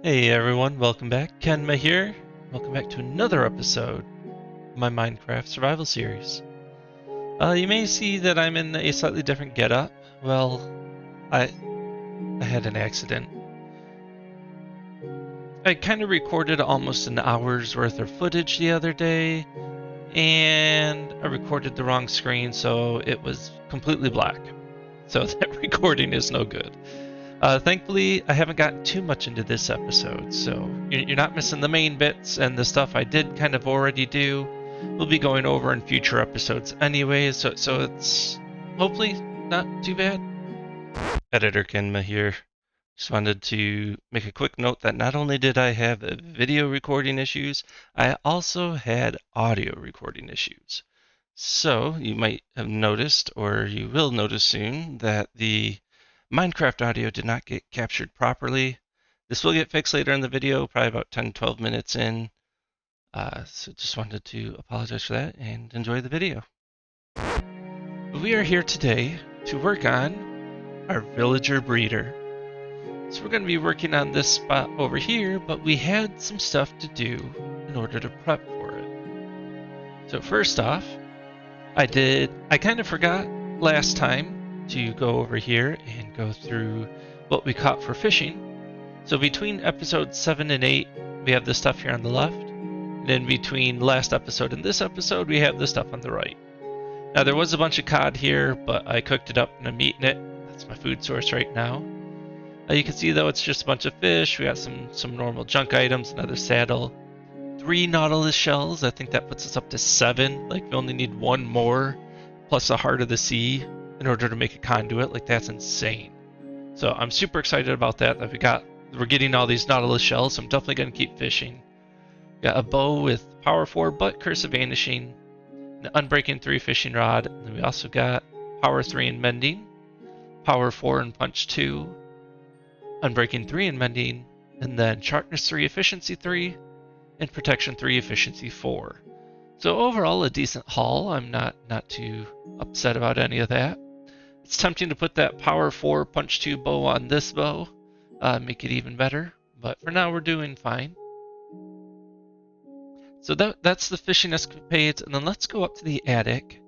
Hey everyone, welcome back. Kenma here. Welcome back to another episode of my Minecraft survival series. You may see that I'm in a slightly different getup. Well, I had an accident. I kind of recorded almost an hour's worth of footage the other day, and I recorded the wrong screen, so it was completely black. So that recording is no good. Thankfully, I haven't gotten too much into this episode, so you're not missing the main bits, and the stuff I did kind of already do, we'll be going over in future episodes anyways, so it's hopefully not too bad. Editor Kenma here. Just wanted to make a quick note that not only did I have video recording issues, I also had audio recording issues. So you might have noticed, or you will notice soon, that the Minecraft audio did not get captured properly. This will get fixed later in the video, probably about 10-12 minutes in. So just wanted to apologize for that and enjoy the video. We are here today to work on our villager breeder. So we're going to be working on this spot over here, but we had some stuff to do in order to prep for it. So first off, I kind of forgot last time to go over here and go through what we caught for fishing. So between episodes 7 and 8, we have the stuff here on the left. And in between last episode and this episode, we have the stuff on the right. Now there was a bunch of cod here, but I cooked it up and I'm eating it. That's my food source right now. You can see though it's just a bunch of fish. We got some normal junk items, another saddle, 3 nautilus shells. I think that puts us up to 7. Like we only need 1 more, plus the heart of the sea, in order to make a conduit. Like that's insane. So I'm super excited about that we're getting all these nautilus shells, so I'm definitely going to keep fishing. Got a bow with power 4 but curse of vanishing, an unbreaking 3 fishing rod, and then we also got power 3 in mending, power 4 in punch 2, unbreaking 3 in mending, and then sharpness 3, efficiency 3, and protection 3, efficiency 4. So overall a decent haul. I'm not too upset about any of that. It's tempting to put that power 4 punch 2 bow on this bow, make it even better, but for now we're doing fine. So that's the fishing escapades, and then let's go up to the attic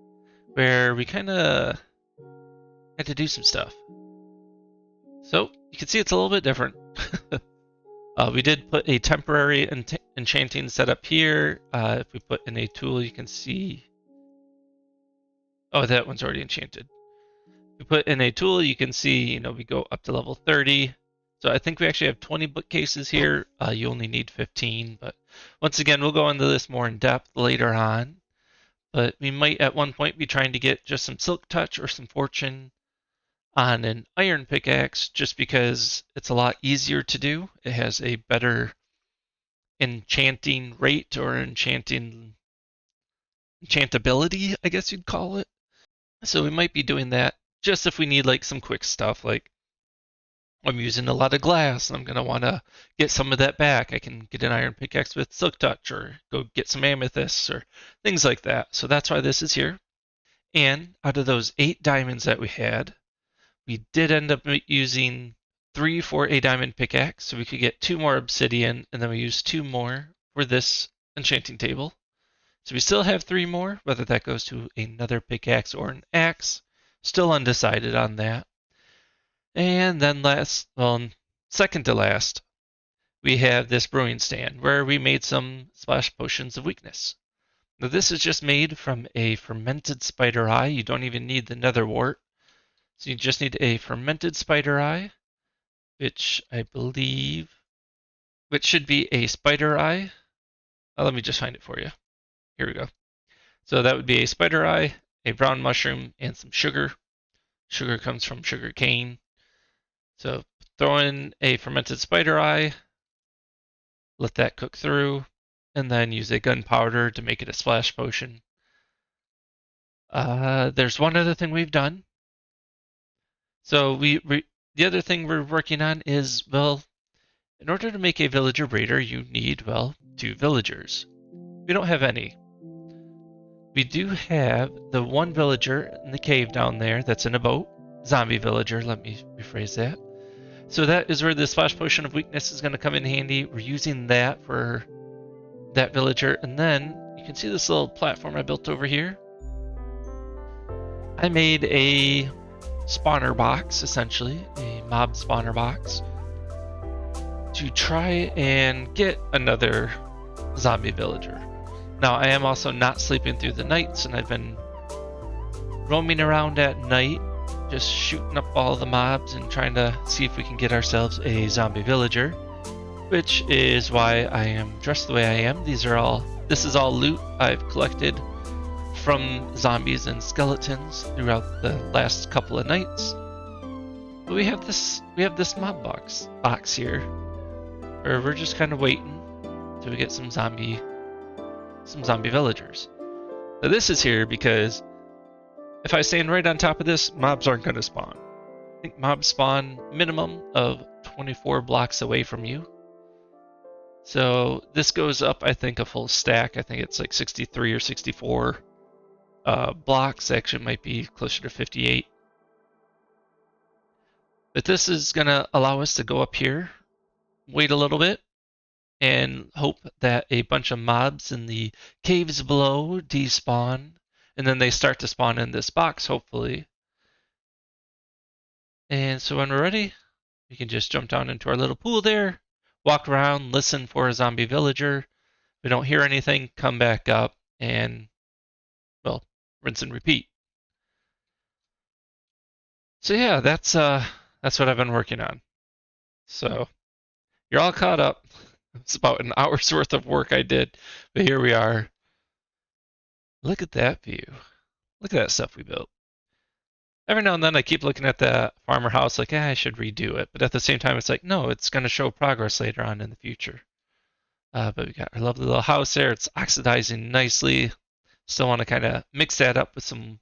where we kind of had to do some stuff. So you can see it's a little bit different. We did put a temporary enchanting setup here. If we put in a tool, you can see. Oh, that one's already enchanted. We put in a tool, you can see, we go up to level 30. So I think we actually have 20 bookcases here. You only need 15, but once again, we'll go into this more in depth later on. But we might at one point be trying to get just some silk touch or some fortune on an iron pickaxe, just because it's a lot easier to do. It has a better enchanting rate or enchantability, I guess you'd call it. So we might be doing that just if we need like some quick stuff, like I'm using a lot of glass and I'm going to want to get some of that back. I can get an iron pickaxe with silk touch or go get some amethysts or things like that. So that's why this is here. And out of those 8 diamonds that we had, we did end up using 3 for a diamond pickaxe, so we could get 2 more obsidian, and then we used 2 more for this enchanting table. So we still have 3 more, whether that goes to another pickaxe or an axe. Still undecided on that. And then second to last, we have this brewing stand where we made some splash potions of weakness. Now this is just made from a fermented spider eye. You don't even need the nether wart. So you just need a fermented spider eye, which should be a spider eye. Let me just find it for you. Here we go. So that would be a spider eye, a brown mushroom, and some sugar. Sugar comes from sugar cane. So throw in a fermented spider eye, let that cook through, and then use a gunpowder to make it a splash potion. There's one other thing we've done. So the other thing we're working on is, in order to make a villager breeder, you need, 2 villagers. We don't have any. We do have the 1 villager in the cave down there that's in a boat. Zombie villager, let me rephrase that. So that is where the Splash Potion of Weakness is going to come in handy. We're using that for that villager. And then you can see this little platform I built over here. I made a spawner box, essentially, a mob spawner box, to try and get another zombie villager. Now, I am also not sleeping through the nights, and I've been roaming around at night, just shooting up all the mobs and trying to see if we can get ourselves a zombie villager, which is why I am dressed the way I am. This is all loot I've collected from zombies and skeletons throughout the last couple of nights. But we have this mob box here, where we're just kind of waiting till we get some zombie villagers. Now this is here because if I stand right on top of this, mobs aren't going to spawn. I think mobs spawn minimum of 24 blocks away from you. So this goes up, I think, a full stack. I think it's like 63 or 64 blocks. Actually, it might be closer to 58. But this is going to allow us to go up here, wait a little bit, and hope that a bunch of mobs in the caves below despawn, and then they start to spawn in this box, hopefully. And so when we're ready, we can just jump down into our little pool there, walk around, listen for a zombie villager. If we don't hear anything, come back up, and, well, rinse and repeat. So yeah, that's what I've been working on. So you're all caught up. It's about an hour's worth of work I did, but here we are. Look at that view. Look at that stuff we built. Every now and then I keep looking at the farmer house like, I should redo it. But at the same time, it's like, no, it's going to show progress later on in the future. But we got our lovely little house there. It's oxidizing nicely. Still want to kind of mix that up with some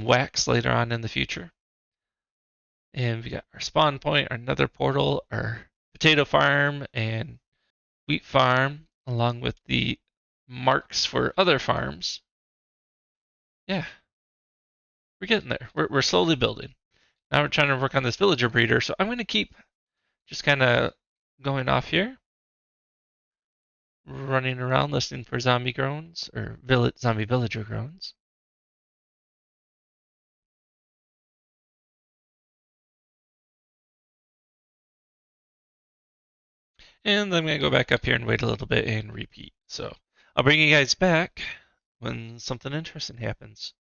wax later on in the future. And we got our spawn point, our nether portal, our potato farm, and wheat farm, along with the marks for other farms. Yeah, we're getting there. We're slowly building. Now we're trying to work on this villager breeder, so I'm going to keep just kind of going off here, running around listening for zombie groans, or zombie villager groans. And then I'm going to go back up here and wait a little bit and repeat. So I'll bring you guys back when something interesting happens.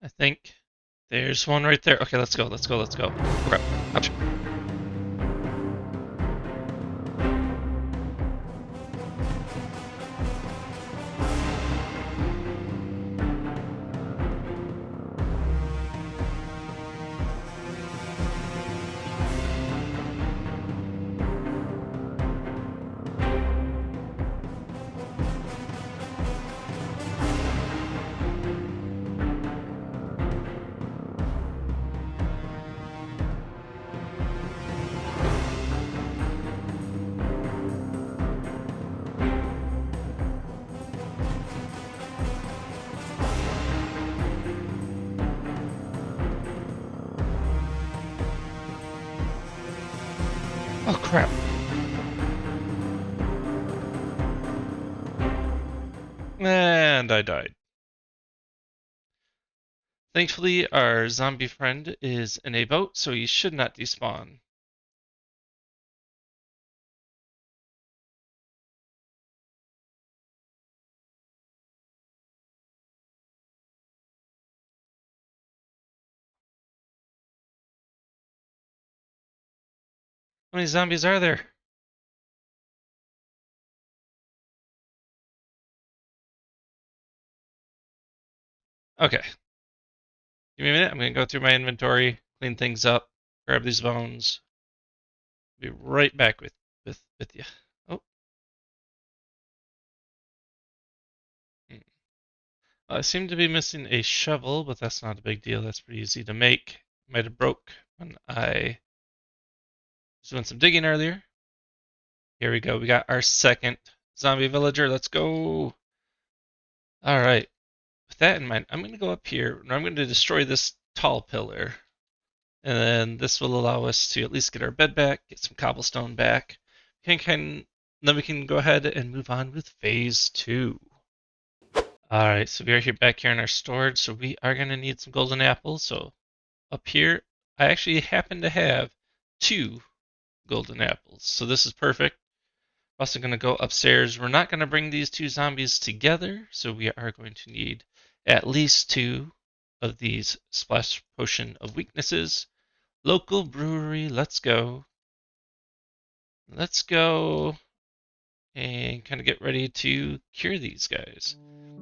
I think there's one right there. Okay, let's go. Okay, ouch. Oh crap. And I died. Thankfully, our zombie friend is in a boat, so he should not despawn. How many zombies are there? Okay. Give me a minute. I'm going to go through my inventory, clean things up, grab these bones. Be right back with you. Oh. I seem to be missing a shovel, but that's not a big deal. That's pretty easy to make. Might have broke when I was doing some digging earlier. Here we go. We got our second zombie villager. Let's go. All right. with that in mind, I'm going to go up here and I'm going to destroy this tall pillar. And then this will allow us to at least get our bed back, get some cobblestone back. Then we can go ahead and move on with phase 2. Alright, so we are back here in our storage, so we are going to need some golden apples. So up here, I actually happen to have 2 golden apples. So this is perfect. We're also going to go upstairs. We're not going to bring these 2 zombies together, so we are going to need at least 2 of these splash potion of weaknesses. Local brewery, let's go. Let's go and kind of get ready to cure these guys.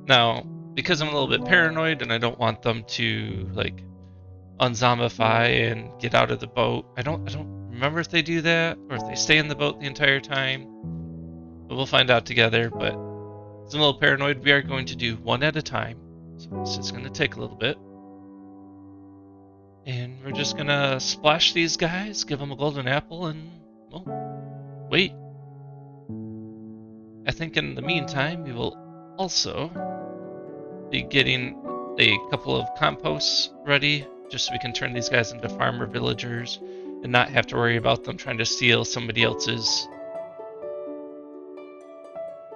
Now, because I'm a little bit paranoid and I don't want them to like unzombify and get out of the boat. I don't remember if they do that or if they stay in the boat the entire time. But we'll find out together. But I'm a little paranoid. We are going to do one at a time. So this is going to take a little bit. And we're just going to splash these guys, give them a golden apple, and, well, wait. I think in the meantime, we will also be getting a couple of composts ready, just so we can turn these guys into farmer villagers and not have to worry about them trying to steal somebody else's.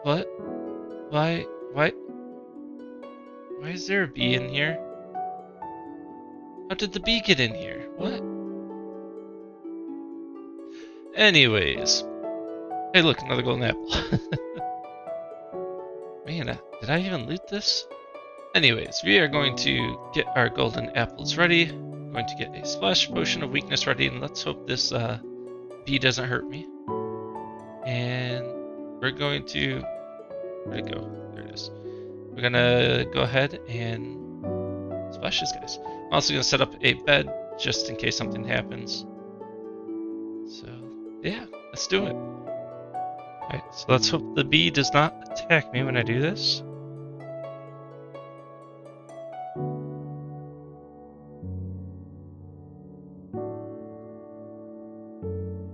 What? Why is there a bee in here? How did the bee get in here? What? Anyways. Hey look, another golden apple. Man, did I even loot this? Anyways, we are going to get our golden apples ready. I'm going to get a splash potion of weakness ready, and let's hope this bee doesn't hurt me. And we're going to... Where'd it go? There it is. We're gonna go ahead and splash these guys. I'm also gonna set up a bed just in case something happens. So, yeah, let's do it. Alright, so let's hope the bee does not attack me when I do this.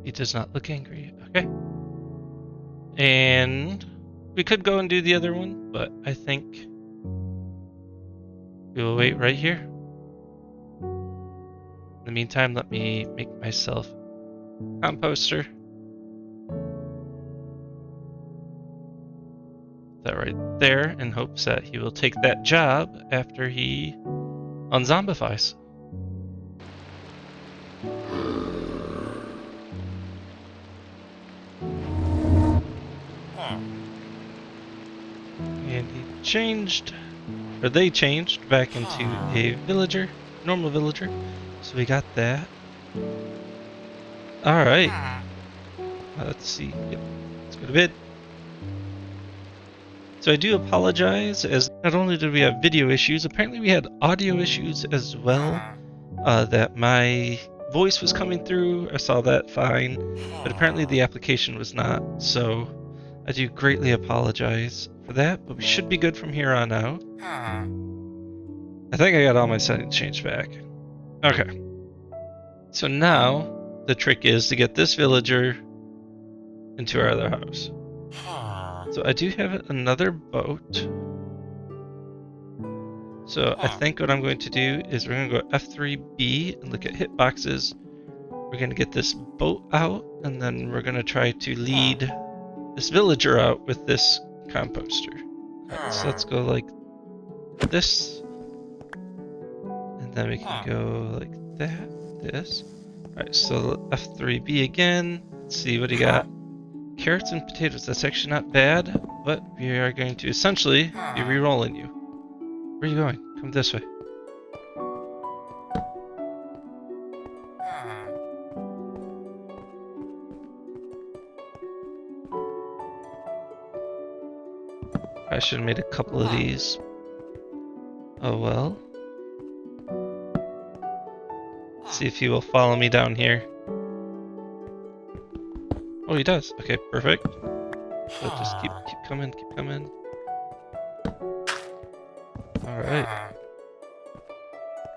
He does not look angry. Okay. And we could go and do the other one, but I think we will wait right here. In the meantime, let me make myself a composter. That right there in hopes that he will take that job after he unzombifies. And he changed, or they changed back into a villager, normal villager. So we got that. Alright. Let's see. Yep. Let's go to bed. So I do apologize, as not only did we have video issues, apparently we had audio issues as well. That my voice was coming through, I saw that fine, but apparently the application was not, so I do greatly apologize for that, but we should be good from here on out. I think I got all my settings changed back. Okay. So now, the trick is to get this villager into our other house. So I do have another boat. So I think what I'm going to do is we're going to go F3B and look at hitboxes. We're going to get this boat out, and then we're going to try to lead this villager out with this composter. Alright, so let's go like this. And then we can go like that, this. Alright, so F3B again. Let's see what he got. Carrots and potatoes, that's actually not bad, but we are going to essentially be re-rolling you. Where are you going? Come this way. I should have made a couple of these. Oh well. Let's see if he will follow me down here. Oh, he does. Okay, perfect. So just keep coming, keep coming. Alright.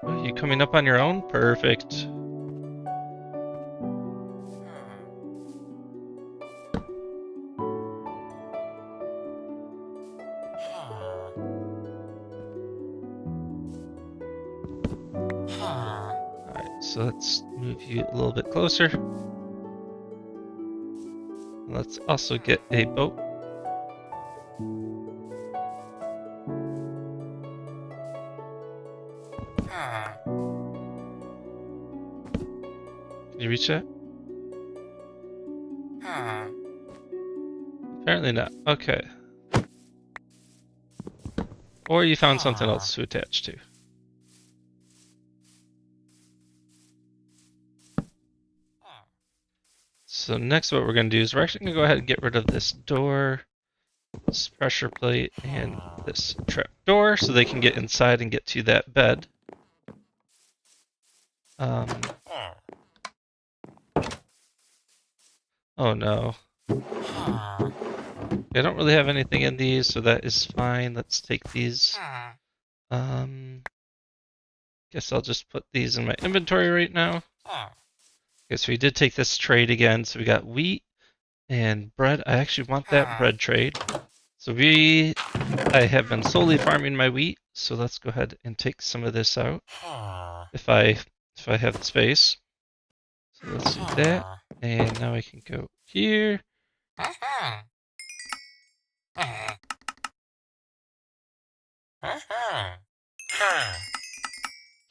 Oh, you coming up on your own? Perfect. so let's move you a little bit closer. Let's also get a boat. Can you reach that? Apparently not. Okay. Or you found something else to attach to. So next what we're going to do is we're actually going to go ahead and get rid of this door, this pressure plate, and this trap door so they can get inside and get to that bed. Oh no. I don't really have anything in these, so that is fine. Let's take these. Guess I'll just put these in my inventory right now. Okay, so we did take this trade again. So we got wheat and bread. I actually want that bread trade. So I have been solely farming my wheat. So let's go ahead and take some of this out. If I have the space. So let's do that. And now I can go here.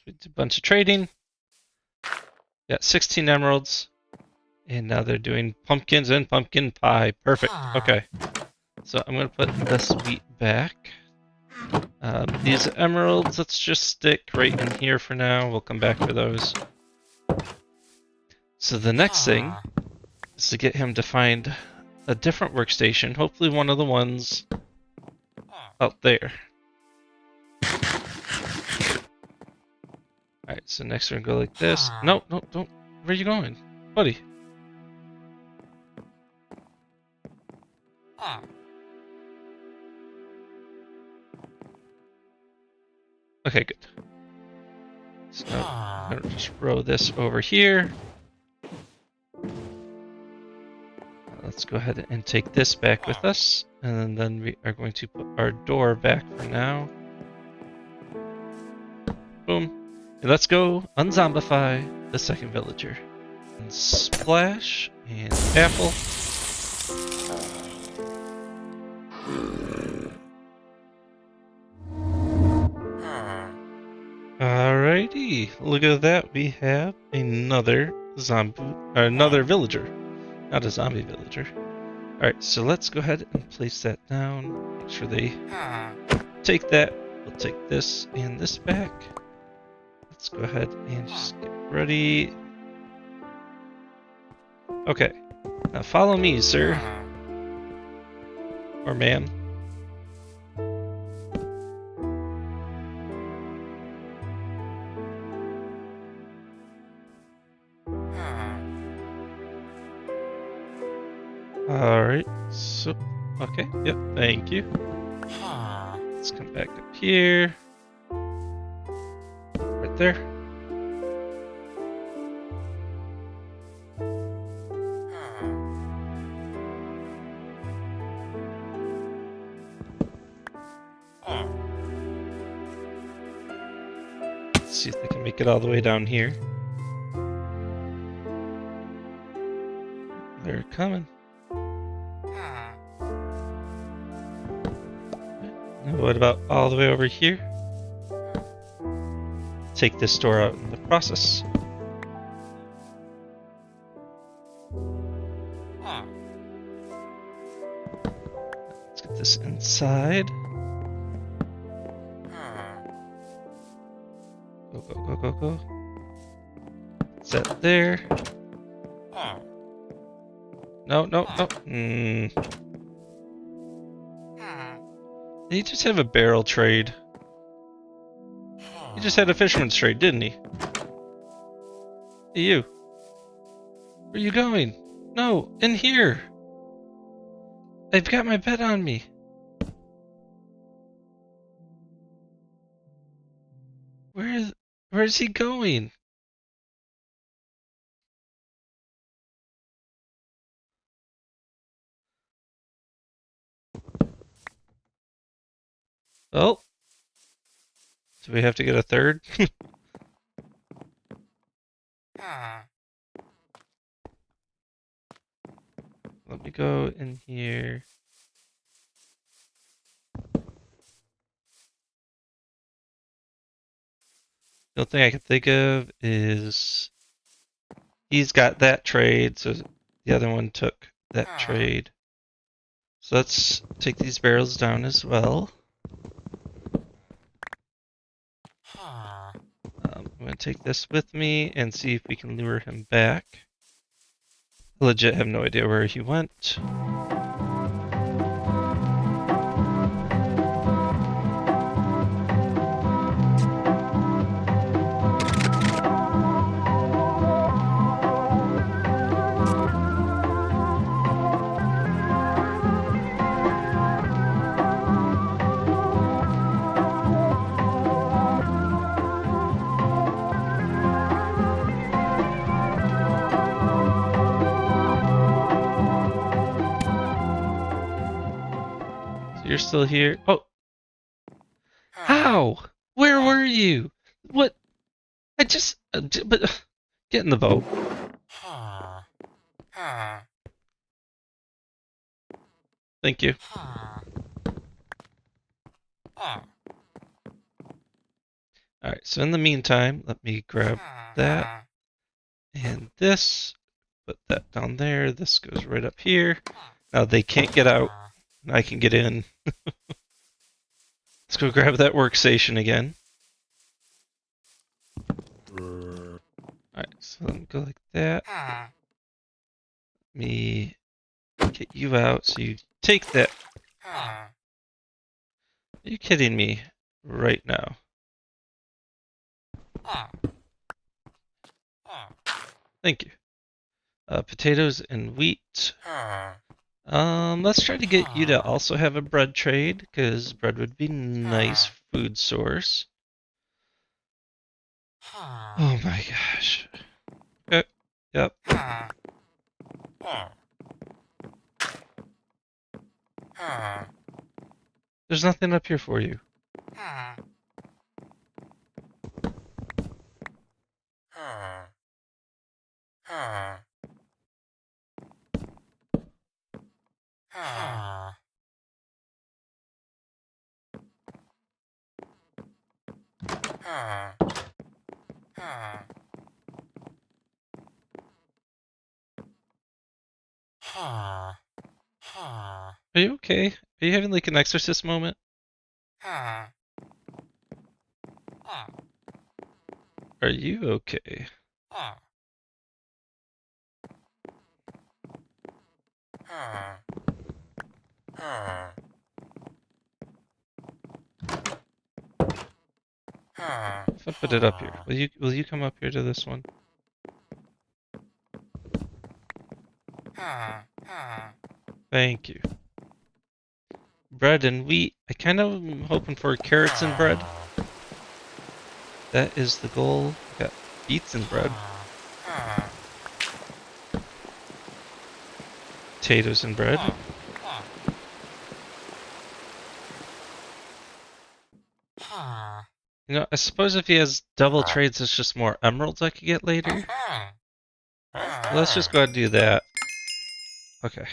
We did a bunch of trading. Got 16 emeralds. And now they're doing pumpkins and pumpkin pie. Perfect. Okay. So I'm going to put this wheat back. These emeralds, let's just stick right in here for now. We'll come back for those. So the next thing is to get him to find a different workstation. Hopefully one of the ones out there. Alright, so next we're going to go like this. No, don't. Where are you going? Buddy. Okay, good. So I'm going to just row this over here. Let's go ahead and take this back with us. And then we are going to put our door back for now. Boom. And let's go unzombify the second villager. And Splash and Apple. Alrighty, look at that. We have another villager. Not a zombie villager. Alright, so let's go ahead and place that down. Make sure they take that. We'll take this and this back. Let's go ahead and just get ready. Okay, now follow me, sir. Or ma'am. Alright, so, okay, yep, thank you. Let's come back up here. Right there. Let's see if they can make it all the way down here. They're coming. What about all the way over here? Take this door out in the process. Let's get this inside. Go, go, go, go, go. Set there. No, no, no. He just have a barrel trade. He just had a fisherman's trade, didn't he? Hey, you. Where are you going? No, in here. I've got my bed on me. Where is he going? Oh. Do we have to get a third? Let me go in here. The only thing I can think of is he's got that trade, so the other one took that trade. So let's take these barrels down as well. I'm going to take this with me and see if we can lure him back. I legit have no idea where he went. You're still here. Oh. How? Where were you? What? I just. But. Get in the boat. Thank you. Alright, so in the meantime, let me grab that and this. Put that down there. This goes right up here. Now they can't get out. I can get in. Let's go grab that workstation again. Alright, so let me go like that. Let me get you out so you take that. Are you kidding me right now? Thank you. Potatoes and wheat. Let's try to get you to also have a bread trade, because bread would be nice food source. Oh my gosh. Okay. Yep. There's nothing up here for you. Are you okay? Are you having like an exorcist moment? Are you okay? If I put it up here, will you come up here to this one? Thank you. Bread and wheat. I kind of am hoping for carrots and bread. That is the goal. Got beets and bread. Potatoes and bread. You know, I suppose if he has double trades, it's just more emeralds I could get later. Let's just go ahead and do that. Okay.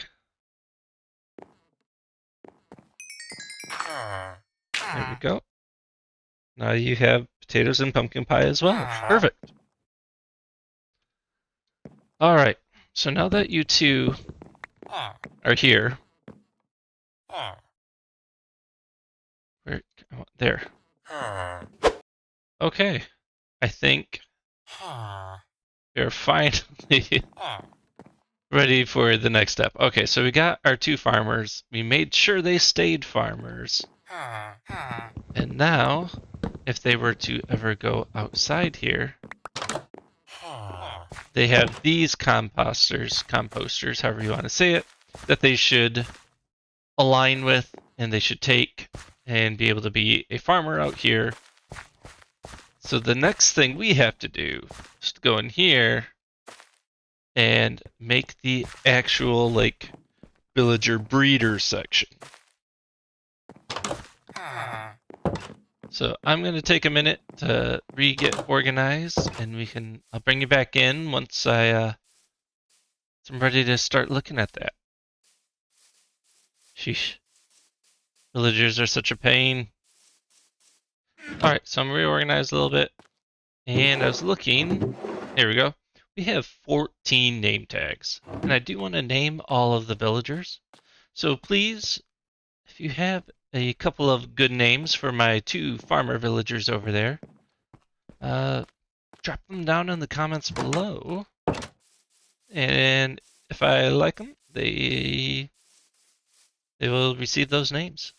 There we go. Now you have potatoes and pumpkin pie as well. Perfect. Alright, so now that you two are here. Where, there. Okay. I think we're finally ready for the next step. Okay, so we got our two farmers. We made sure they stayed farmers. And now, if they were to ever go outside here, they have these composters, however you want to say it, that they should align with and they should take and be able to be a farmer out here. So the next thing we have to do is to go in here and make the actual like villager breeder section. So I'm going to take a minute to get organized, and I'll bring you back in once I'm ready to start looking at that. Sheesh. Villagers are such a pain. Alright, so I'm reorganized a little bit, and I was looking. Here we go. We have 14 name tags, and I do want to name all of the villagers. So please, if you have a couple of good names for my 2 farmer villagers over there, drop them down in the comments below. And if I like them, they will receive those names.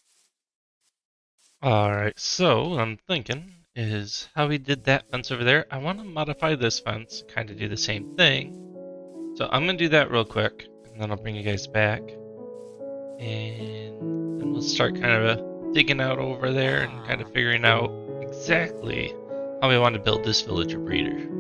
Alright, so what I'm thinking is how we did that fence over there. I want to modify this fence, kind of do the same thing. So I'm going to do that real quick, and then I'll bring you guys back. And then we'll start kind of digging out over there and kind of figuring out exactly how we want to build this villager breeder.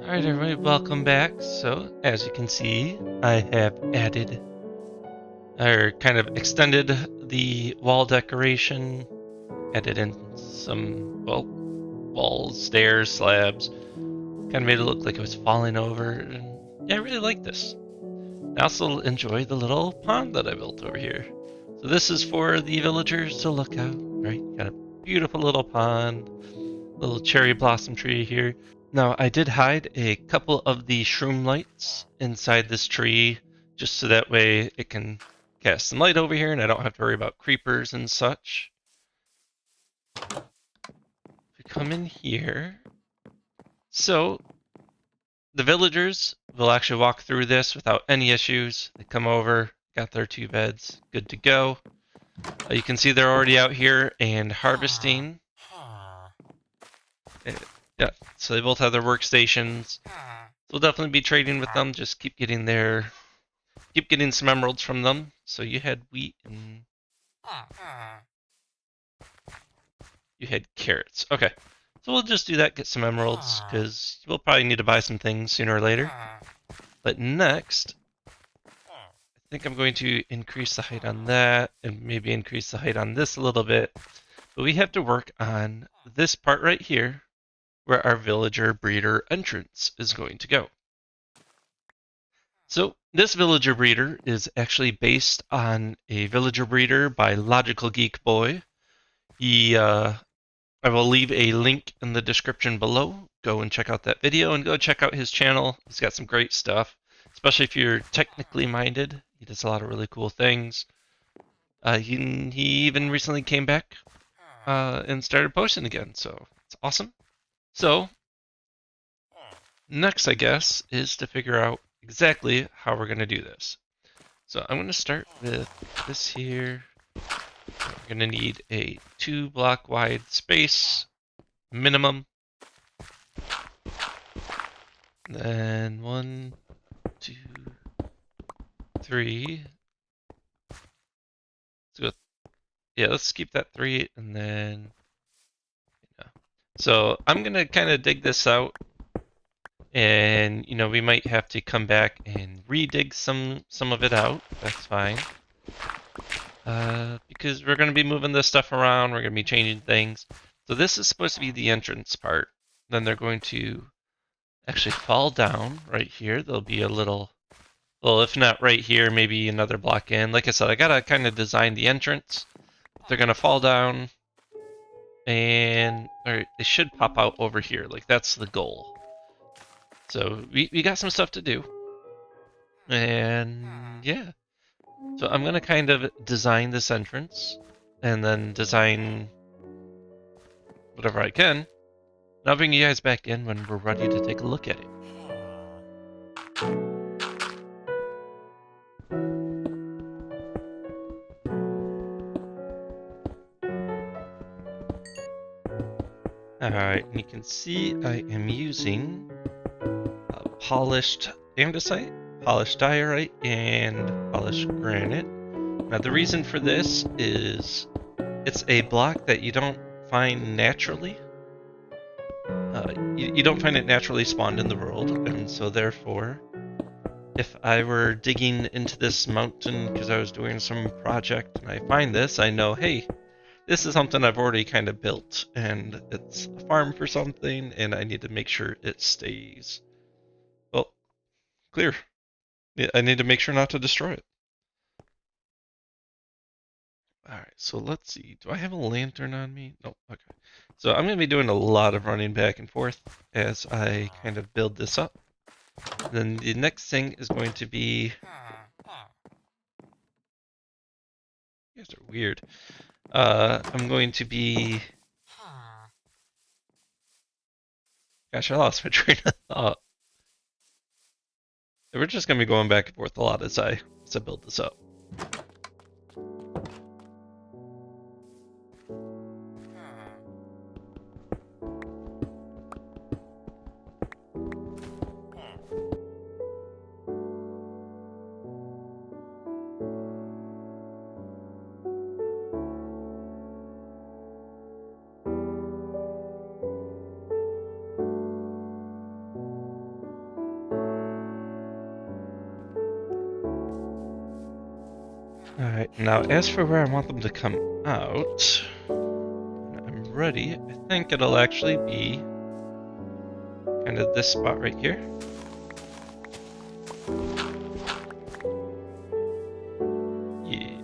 Alright everybody, welcome back. So, as you can see, I have added, or kind of extended the wall decoration, added in some, well, walls, stairs, slabs, kind of made it look like it was falling over, and yeah, I really like this. I also enjoy the little pond that I built over here. So this is for the villagers to look out, right? Got a beautiful little pond, little cherry blossom tree here. Now, I did hide a couple of the shroom lights inside this tree, just so that way it can cast some light over here and I don't have to worry about creepers and such. If we come in here, so the villagers will actually walk through this without any issues. They come over, got their 2 beds, good to go. You can see they're already out here and harvesting. Yeah, so they both have their workstations. So we'll definitely be trading with them. Just keep getting some emeralds from them. So you had wheat and you had carrots. Okay, so we'll just do that. Get some emeralds because we'll probably need to buy some things sooner or later. But next, I think I'm going to increase the height on that and maybe increase the height on this a little bit. But we have to work on this part right here, where our villager breeder entrance is going to go. So this villager breeder is actually based on a villager breeder by Logical Geek Boy. I will leave a link in the description below. Go and check out that video and go check out his channel. He's got some great stuff, especially if you're technically minded. He does a lot of really cool things. He even recently came back and started posting again, so it's awesome. So next, I guess, is to figure out exactly how we're going to do this. So I'm going to start with this here. We're going to need a 2 block wide space minimum. Then 1, 2, 3. Let's go. Yeah, let's keep that 3, and then. So I'm going to kind of dig this out. And, we might have to come back and re-dig some of it out. That's fine. Because we're going to be moving this stuff around. We're going to be changing things. So this is supposed to be the entrance part. Then they're going to actually fall down right here. There'll be a little, well, if not right here, maybe another block in. Like I said, I got to kind of design the entrance. They're going to fall down. And or they should pop out over here. Like, that's the goal. So we got some stuff to do. And yeah. So I'm going to kind of design this entrance and then design whatever I can. And I'll bring you guys back in when we're ready to take a look at it. Alright, and you can see I am using polished andesite, polished diorite, and polished granite. Now the reason for this is it's a block that you don't find naturally. You don't find it naturally spawned in the world, and so therefore, if I were digging into this mountain because I was doing some project and I find this, I know, hey, this is something I've already kind of built, and it's a farm for something, and I need to make sure it stays, well, clear. I need to make sure not to destroy it. Alright, so let's see. Do I have a lantern on me? No, okay. So I'm going to be doing a lot of running back and forth as I kind of build this up. Then the next thing is going to be... You guys are weird. I'm going to be... Gosh, I lost my train of thought. We're just going to be going back and forth a lot as I build this up. Alright, now as for where I want them to come out, when I'm ready, I think it'll actually be kind of this spot right here. Yeah.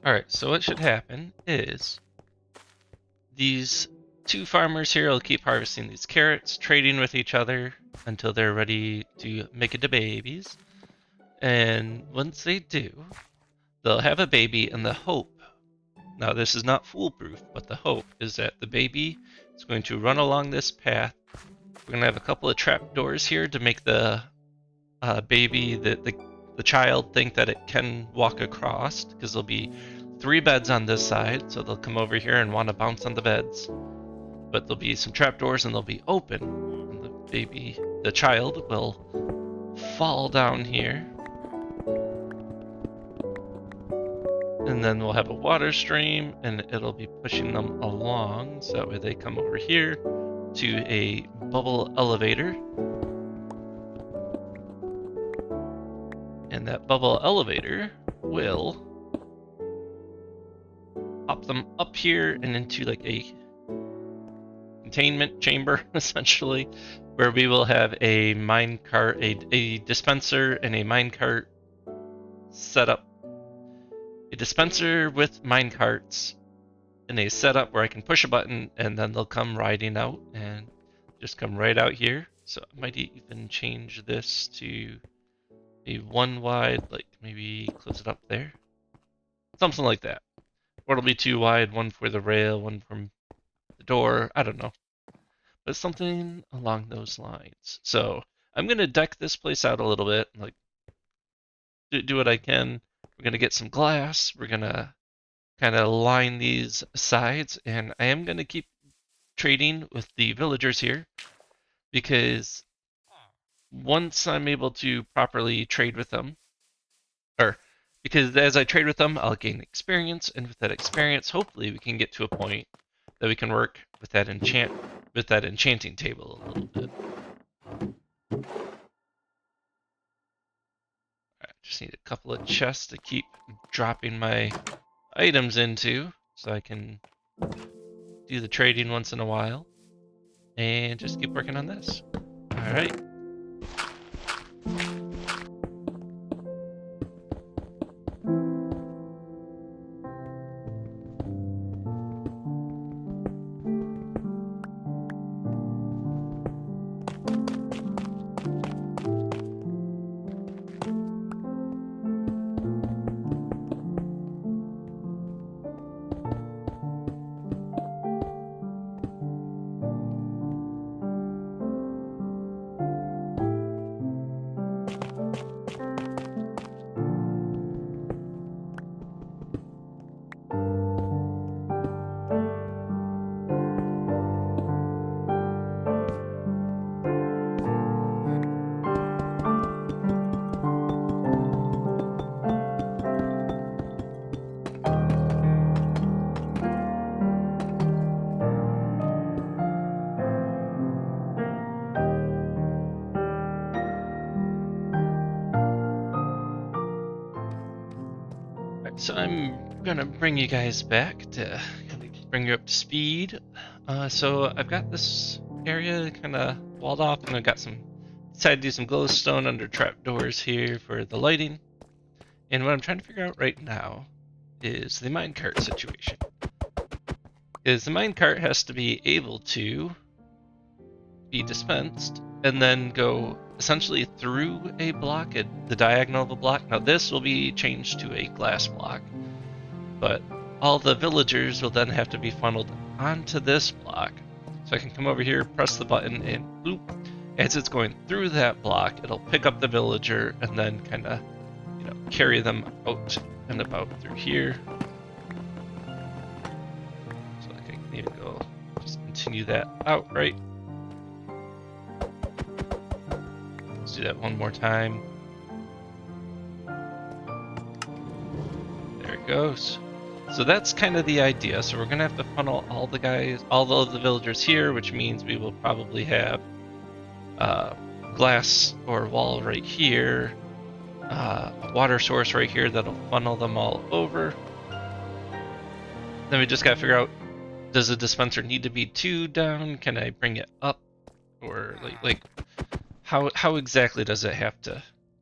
Alright, so what should happen is these two farmers here will keep harvesting these carrots, trading with each other until they're ready to make it to babies. And once they do, they'll have a baby, and the hope, now this is not foolproof, but the hope is that the baby is going to run along this path. We're going to have a couple of trap doors here to make the baby, the child, think that it can walk across, because there'll be 3 beds on this side, so they'll come over here and want to bounce on the beds. But there'll be some trapdoors and they'll be open. And the child will fall down here. And then we'll have a water stream and it'll be pushing them along, so that way they come over here to a bubble elevator. And that bubble elevator will pop them up here and into like a containment chamber, essentially, where we will have a minecart, a dispenser and a minecart set up. A dispenser with minecarts and a setup where I can push a button and then they'll come riding out and just come right out here. So I might even change this to a 1 wide, like maybe close it up there. Something like that. Or it'll be 2 wide, 1 for the rail, 1 from the door, I don't know. But something along those lines. So I'm going to deck this place out a little bit, like do what I can. We're going to get some glass. We're going to kind of line these sides, and I am going to keep trading with the villagers here, because once I'm able to properly trade with them, or because as I trade with them, I'll gain experience, and with that experience, hopefully we can get to a point that we can work with that enchanting table a little bit. Alright. just need a couple of chests to keep dropping my items into so I can do the trading once in a while. And just keep working on this. Alright. So I'm gonna bring you guys back to kind of bring you up to speed. So I've got this area kind of walled off, and I've got decided to do some glowstone under trapdoors here for the lighting. And what I'm trying to figure out right now is the minecart situation. Is the minecart has to be able to be dispensed and then go essentially through a block at the diagonal of a block. Now this will be changed to a glass block, but all the villagers will then have to be funneled onto this block. So I can come over here, press the button, and boop. As it's going through that block, it'll pick up the villager and then kind of, carry them out and about through here. So I can even go just continue that out, right? Let's do that one more time. There it goes. So that's kind of the idea. So we're gonna have to funnel all of the villagers here, which means we will probably have glass or wall right here, a water source right here that'll funnel them all over. Then we just gotta figure out, does the dispenser need to be 2 down? Can I bring it up? Or like how exactly does it have to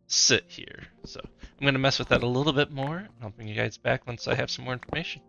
sit here? So I'm gonna mess with that a little bit more, and I'll bring you guys back once I have some more information.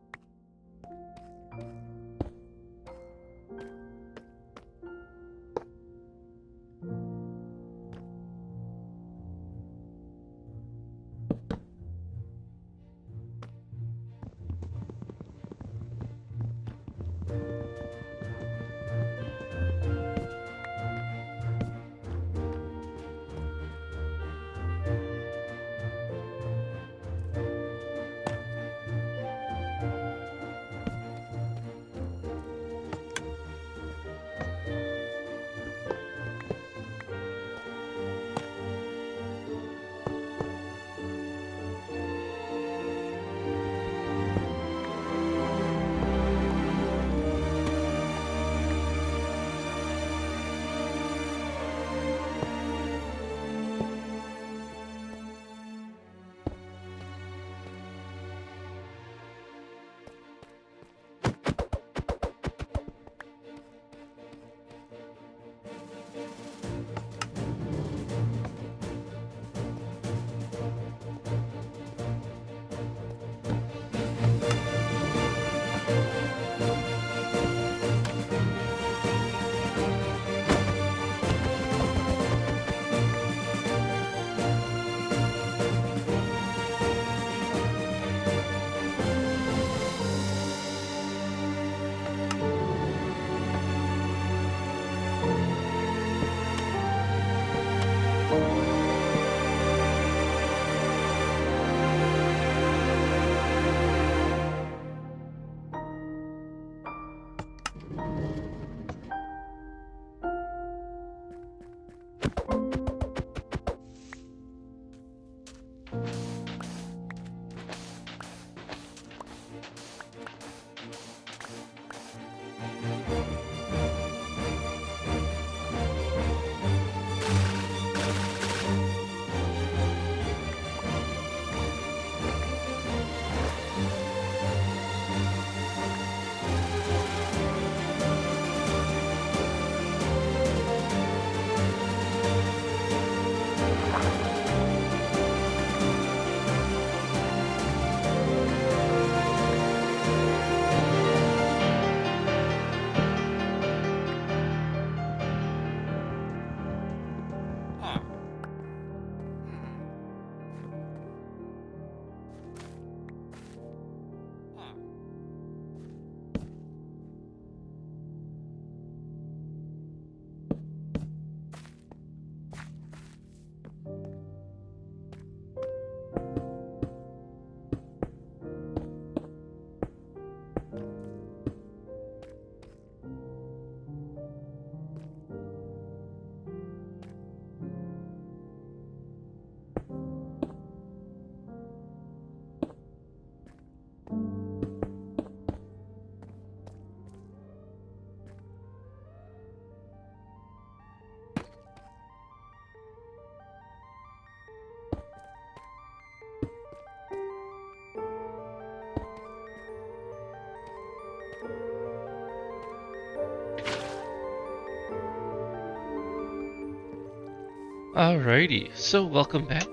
Alrighty, so welcome back.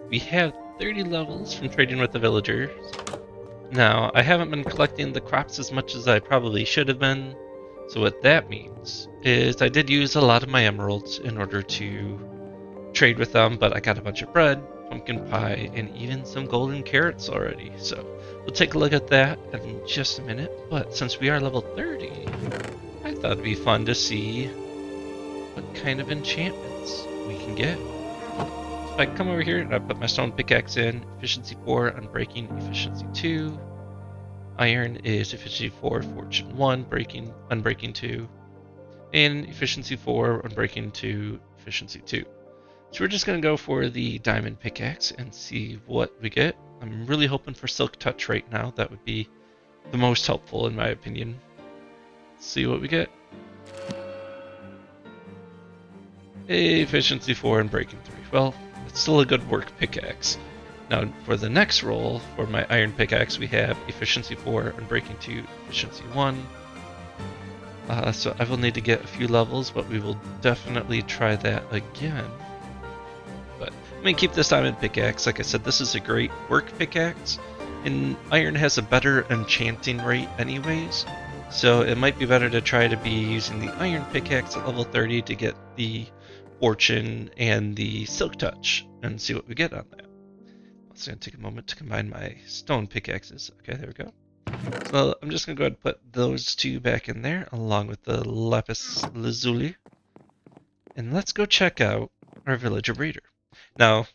We have 30 levels from trading with the villagers. Now, I haven't been collecting the crops as much as I probably should have been, so what that means is I did use a lot of my emeralds in order to trade with them, but I got a bunch of bread, pumpkin pie, and even some golden carrots already, so we'll take a look at that in just a minute. But since we are level 30, I thought it'd be fun to see what kind of enchantments we can get. So I come over here and I put my stone pickaxe in, efficiency 4, unbreaking, efficiency 2. Iron is efficiency 4, fortune 1, breaking, unbreaking 2. And efficiency 4, unbreaking 2, efficiency 2. So we're just going to go for the diamond pickaxe and see what we get. I'm really hoping for silk touch right now. That would be the most helpful in my opinion. Let's see what we get. Efficiency 4 and breaking 3. Well, it's still a good work pickaxe. Now for the next roll, for my iron pickaxe, we have efficiency 4 and breaking 2, efficiency 1. So I will need to get a few levels, but we will definitely try that again. But I'm going to keep this diamond pickaxe. Like I said, this is a great work pickaxe, and iron has a better enchanting rate anyways. So it might be better to try to be using the iron pickaxe at level 30 to get the fortune and the silk touch and see what we get on that. It's going to take a moment to combine my stone pickaxes. Okay, there we go. So I'm just going to go ahead and put those two back in there along with the lapis lazuli. And let's go check out our villager breeder. Now,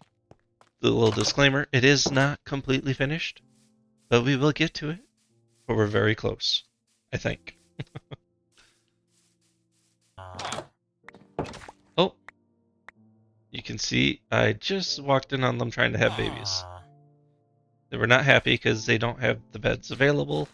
the little disclaimer, it is not completely finished, but we will get to it. But we're very close, I think. Oh, you can see I just walked in on them trying to have babies. They were not happy because they don't have the beds available.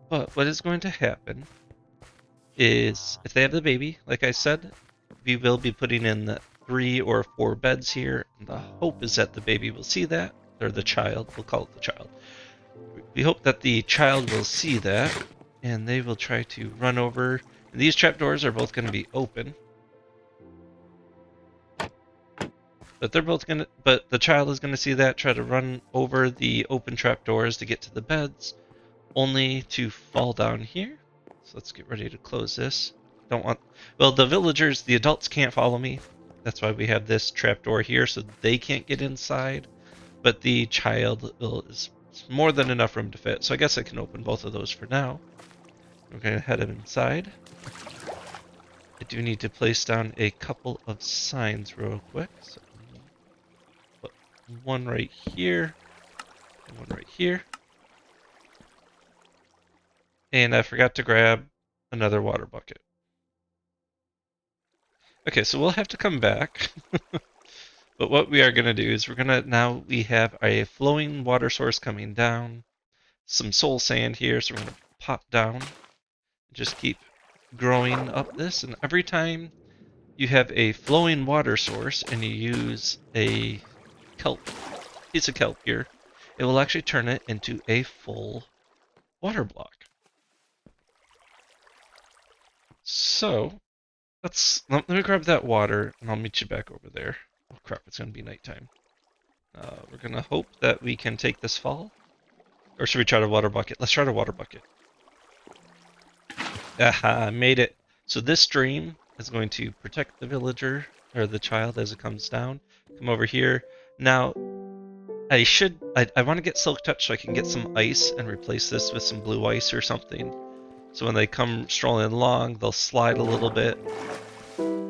But what is going to happen is if they have the baby, like I said, we will be putting in the 3 or 4 beds here. And the hope is that the baby will see that, or the child, we'll call it the child. We hope that the child will see that, and they will try to run over. And these trapdoors are both going to be open. But they're both going to, but the child is going to see that, try to run over the open trapdoors to get to the beds, only to fall down here. So let's get ready to close this. Don't want, well, the villagers, the adults can't follow me. That's why we have this trapdoor here, so they can't get inside. But the child is more than enough room to fit. So I guess I can open both of those for now. We're going to head inside. I do need to place down a couple of signs real quick. So put one right here, and one right here. And I forgot to grab another water bucket. Okay, so we'll have to come back. But what we are going to do is now we have a flowing water source coming down, some soul sand here, so we're going to pop down, just keep growing up this, and every time you have a flowing water source and you use a piece of kelp here, it will actually turn it into a full water block. So, let me grab that water, and I'll meet you back over there. Oh crap, it's going to be nighttime. We're going to hope that we can take this fall. Or should we try the water bucket? Let's try the water bucket. Aha, I made it. So this stream is going to protect the villager, or the child as it comes down. Come over here. Now, I want to get silk touch so I can get some ice and replace this with some blue ice or something. So when they come strolling along, they'll slide a little bit.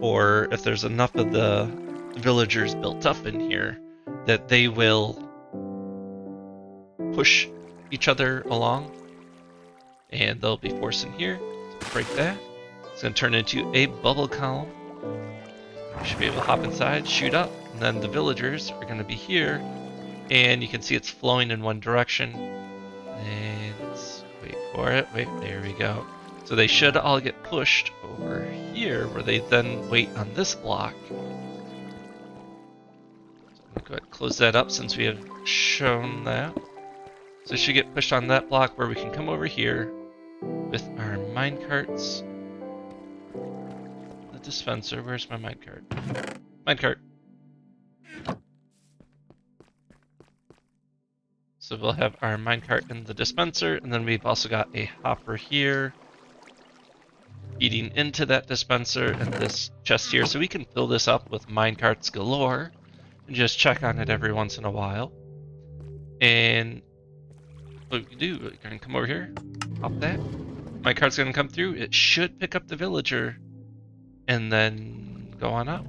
Or if there's enough of the villagers built up in here, that they will push each other along. And they'll be forced in here. So break that. It's going to turn into a bubble column. You should be able to hop inside, shoot up, and then the villagers are going to be here. And you can see it's flowing in one direction. And let's wait for it. Wait, there we go. So they should all get pushed over here, where they then wait on this block. go ahead and close that up since we have shown that. So it should get pushed on that block where we can come over here with our minecarts. The dispenser, where's my minecart? Minecart. So we'll have our minecart in the dispenser, and then we've also got a hopper here feeding into that dispenser and this chest here, so we can fill this up with minecarts galore and just check on it every once in a while. And what we can do, we're gonna come over here, pop that. Minecart's gonna come through, it should pick up the villager, and then go on out.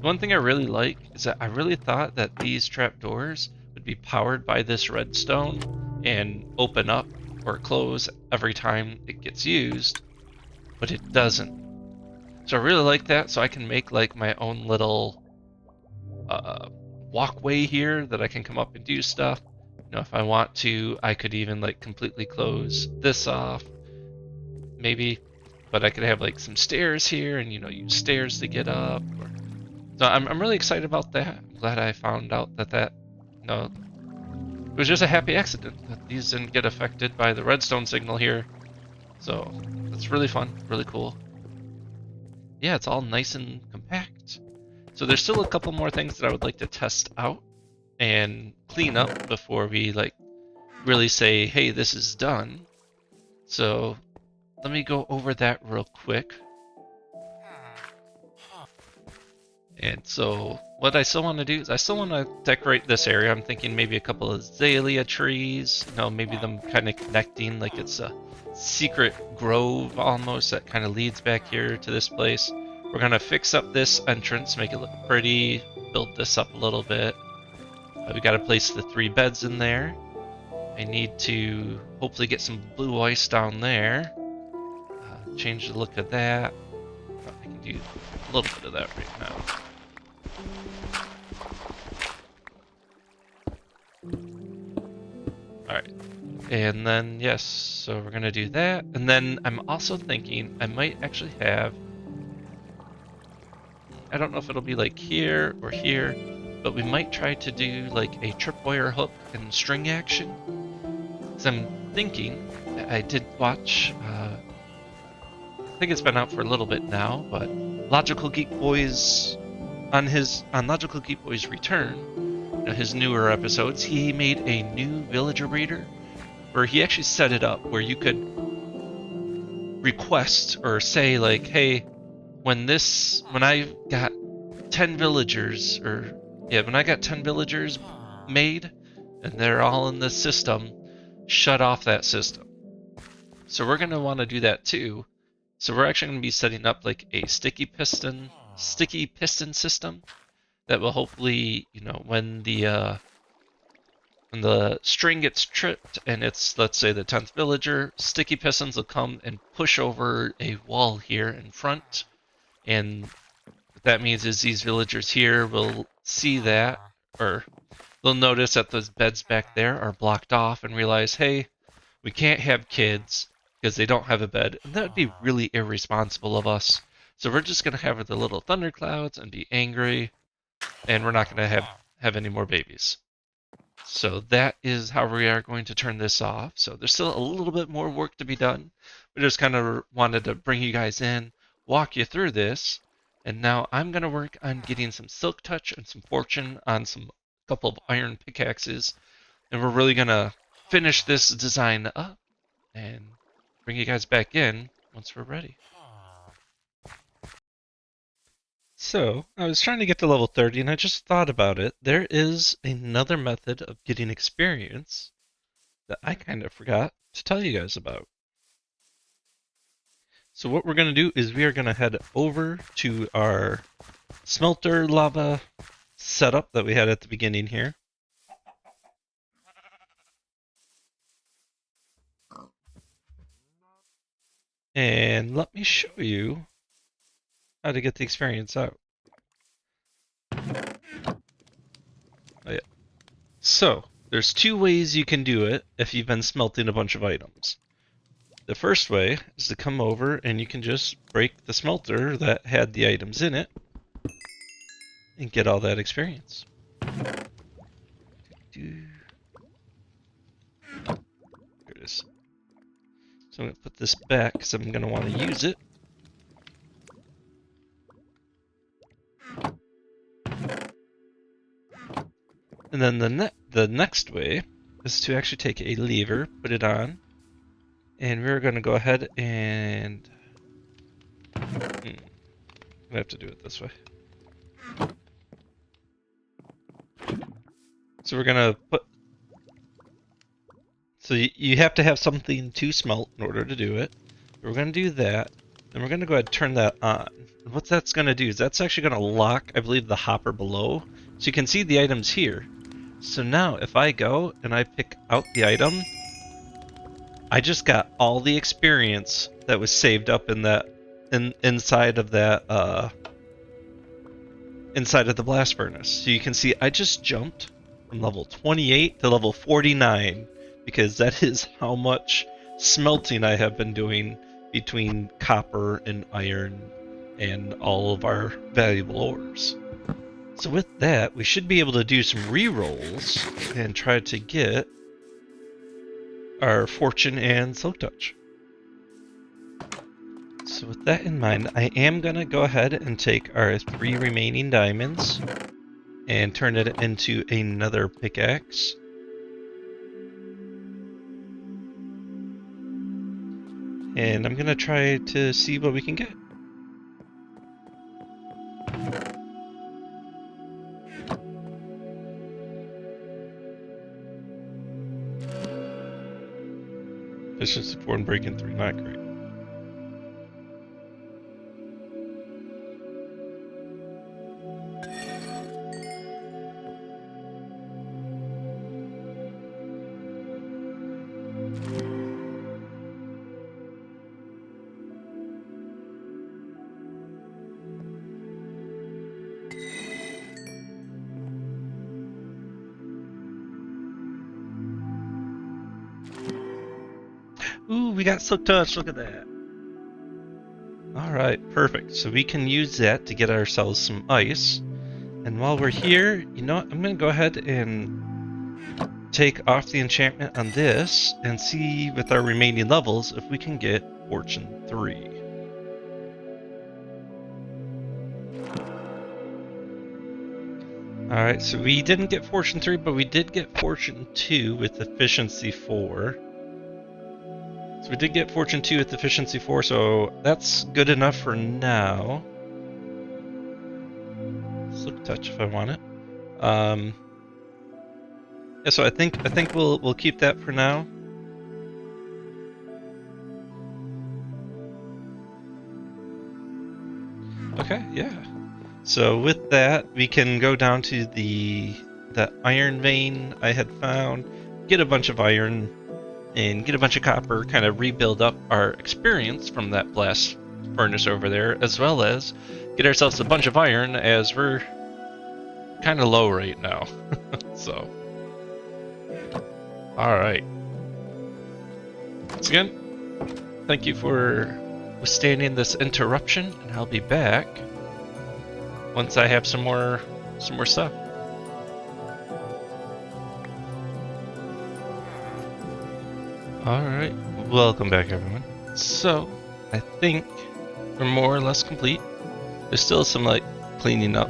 One thing I really like is that I really thought that these trapdoors would be powered by this redstone and open up or close every time it gets used, but it doesn't. So I really like that, so I can make like my own little walkway here that I can come up and do stuff. You know, if I want to, I could even like completely close this off, maybe, but I could have like some stairs here and, you know, use stairs to get up. So I'm really excited about that. I'm glad I found out that, you know, it was just a happy accident that these didn't get affected by the redstone signal here. So that's really fun, really cool. Yeah, it's all nice and compact. So there's still a couple more things that I would like to test out and clean up before we like really say, hey, this is done. So let me go over that real quick. And so what I still want to do is I still want to decorate this area. I'm thinking maybe a couple of azalea trees, you know, maybe them kind of connecting like it's a secret grove almost that kind of leads back here to this place. We're going to fix up this entrance, make it look pretty, build this up a little bit. We got to place the 3 beds in there. I need to hopefully get some blue ice down there. Change the look of that. I can do a little bit of that right now. Alright, and then yes, so we're gonna do that, and then I'm also thinking I might actually have, I don't know if it'll be like here or here, but we might try to do like a tripwire hook and string action. Because I'm thinking, I did watch, I think it's been out for a little bit now, but Logical Geek Boy's, on Logical Geek Boy's return, his newer episodes, he made a new villager breeder where he actually set it up where you could request or say like, hey, when I got 10 villagers, or yeah, when I got 10 villagers made and they're all in the system, shut off that system. So we're going to want to do that too. So we're actually going to be setting up like a sticky piston system that will hopefully, you know, when the string gets tripped and it's, let's say, the 10th villager, sticky pistons will come and push over a wall here in front. And what that means is these villagers here will see that, or they'll notice that those beds back there are blocked off and realize, hey, we can't have kids because they don't have a bed. And that would be really irresponsible of us. So we're just going to have the little thunderclouds and be angry. And we're not going to have any more babies. So that is how we are going to turn this off. So there's still a little bit more work to be done. We just kind of wanted to bring you guys in, walk you through this. And now I'm going to work on getting some silk touch and some fortune on some couple of iron pickaxes. And we're really going to finish this design up and bring you guys back in once we're ready. So, I was trying to get to level 30 and I just thought about it. There is another method of getting experience that I kind of forgot to tell you guys about. So what we're going to do is we are going to head over to our smelter lava setup that we had at the beginning here. And let me show you how to get the experience out. Oh yeah. So, there's 2 ways you can do it if you've been smelting a bunch of items. The first way is to come over and you can just break the smelter that had the items in it and get all that experience. Here it is. So I'm going to put this back because I'm going to want to use it. And then the next way is to actually take a lever, put it on, and we're going to go ahead and I have to do it this way. So we're going to put, so you have to have something to smelt in order to do it. We're going to do that, and we're going to go ahead and turn that on. And what that's going to do is that's actually going to lock, I believe, the hopper below. So you can see the items here. So now if I go and I pick out the item, I just got all the experience that was saved up in that inside of that inside of the blast furnace. So you can see I just jumped from level 28 to level 49 because that is how much smelting I have been doing between copper and iron and all of our valuable ores. So with that, we should be able to do some re-rolls and try to get our fortune and silk touch. So with that in mind, I am going to go ahead and take our 3 remaining diamonds and turn it into another pickaxe. And I'm going to try to see what we can get. Efficiency 4 and breaking 3, not great. Ooh, we got silk touch, look at that. Alright, perfect. So we can use that to get ourselves some ice. And while we're here, you know what? I'm going to go ahead and take off the enchantment on this and see with our remaining levels if we can get Fortune 3. Alright, so we didn't get Fortune 3, but we did get Fortune 2 with Efficiency 4. So we did get Fortune 2 with Efficiency 4, so that's good enough for now. Silk touch if I want it. Yeah, so I think we'll keep that for now. Okay, yeah. So with that, we can go down to the iron vein I had found, get a bunch of iron, and get a bunch of copper, kind of rebuild up our experience from that blast furnace over there, as well as get ourselves a bunch of iron as we're kind of low right now. So, alright. Once again, thank you for withstanding this interruption, and I'll be back once I have some more stuff. Alright, welcome back everyone. So, I think we're more or less complete. There's still some like cleaning up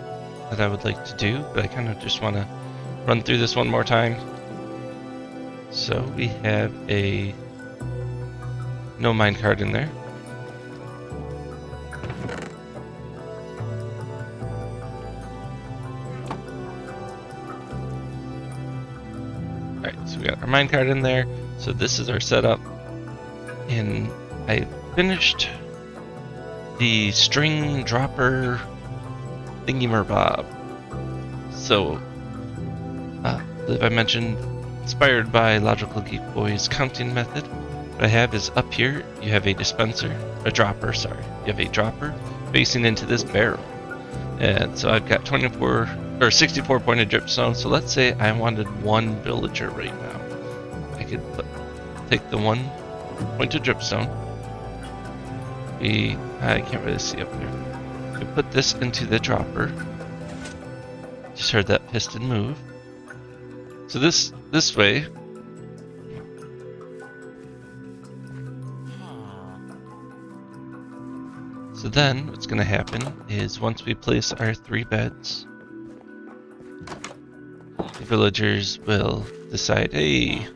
that I would like to do, but I kind of just want to run through this one more time. So we have a no minecart in there. Alright, so we got our minecart in there. So this is our setup, and I finished the string dropper thingy-merbob. So, I believe I mentioned, inspired by Logical Geek Boy's counting method. What I have is up here, you have a dropper facing into this barrel. And so I've got 24 or 64 pointed dripstone. So let's say I wanted one villager right now. I could take the 1 pointed dripstone. I can't really see up there. I put this into the dropper. Just heard that piston move. So this way, so then what's going to happen is once we place our 3 beds, the villagers will decide, hey,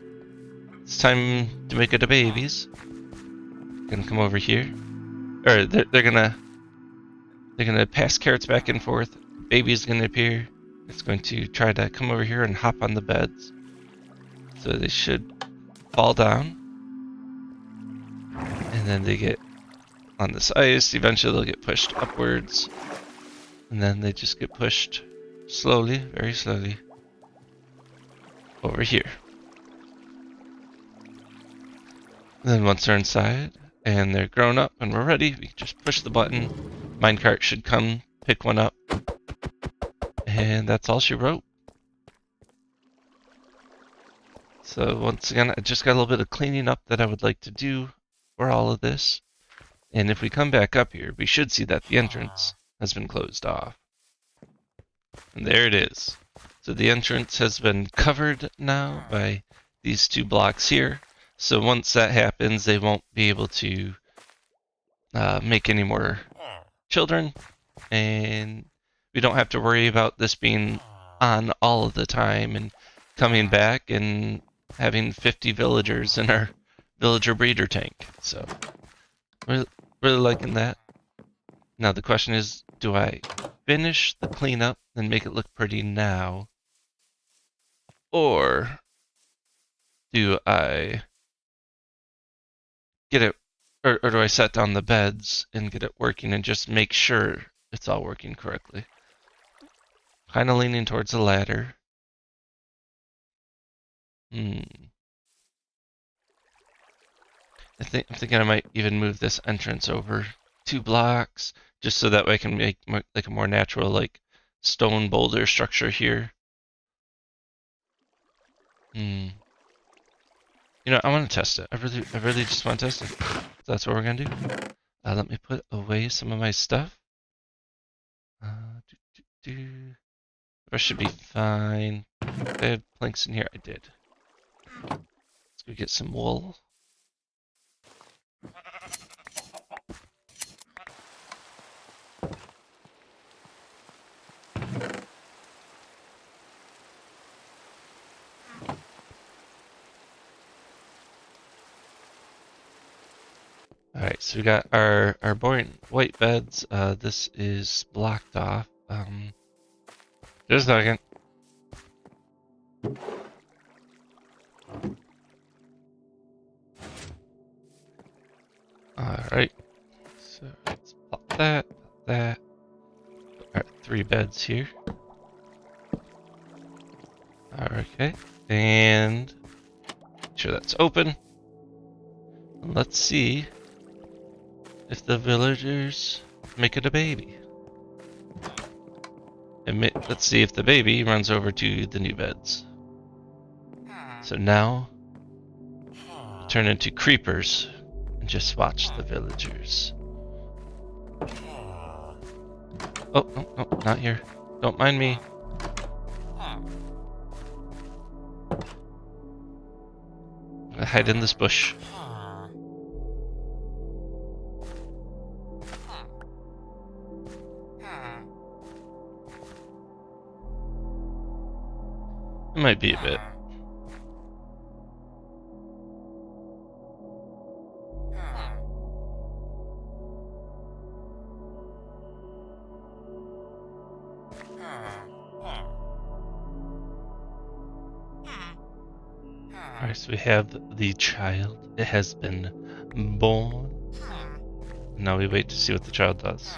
it's time to make it a babies. Gonna come over here, or they're gonna pass carrots back and forth. Baby's gonna appear. It's going to try to come over here and hop on the beds. So they should fall down, and then they get on this ice. Eventually they'll get pushed upwards, and then they just get pushed slowly, very slowly, over here. And then once they're inside and they're grown up and we're ready, we can just push the button. Minecart should come, pick one up, and that's all she wrote. So once again, I just got a little bit of cleaning up that I would like to do for all of this. And if we come back up here, we should see that the entrance has been closed off. And there it is. So the entrance has been covered now by these 2 blocks here. So once that happens, they won't be able to make any more children. And we don't have to worry about this being on all of the time and coming back and having 50 villagers in our villager breeder tank. So we're really liking that. Now the question is, do I finish the cleanup and make it look pretty now? Or do I get it, or do I set down the beds and get it working and just make sure it's all working correctly? Kind of leaning towards the latter. I'm thinking I might even move this entrance over 2 blocks, just so that way I can make like a more natural, like, stone boulder structure here. You know, I want to test it. I really just want to test it. So that's what we're gonna do. Let me put away some of my stuff. I should be fine. I had planks in here. I did. Let's go get some wool. Alright, so we got our boring white beds. This is blocked off. Just a second. Alright, so let's plot that. Alright, 3 beds here. Okay, and make sure that's open. And let's see if the villagers make it a baby. And let's see if the baby runs over to the new beds. So now, turn into creepers and just watch the villagers. Oh, no, not here. Don't mind me. I hide in this bush. It might be a bit. Alright, so we have the child. It has been born. Now we wait to see what the child does.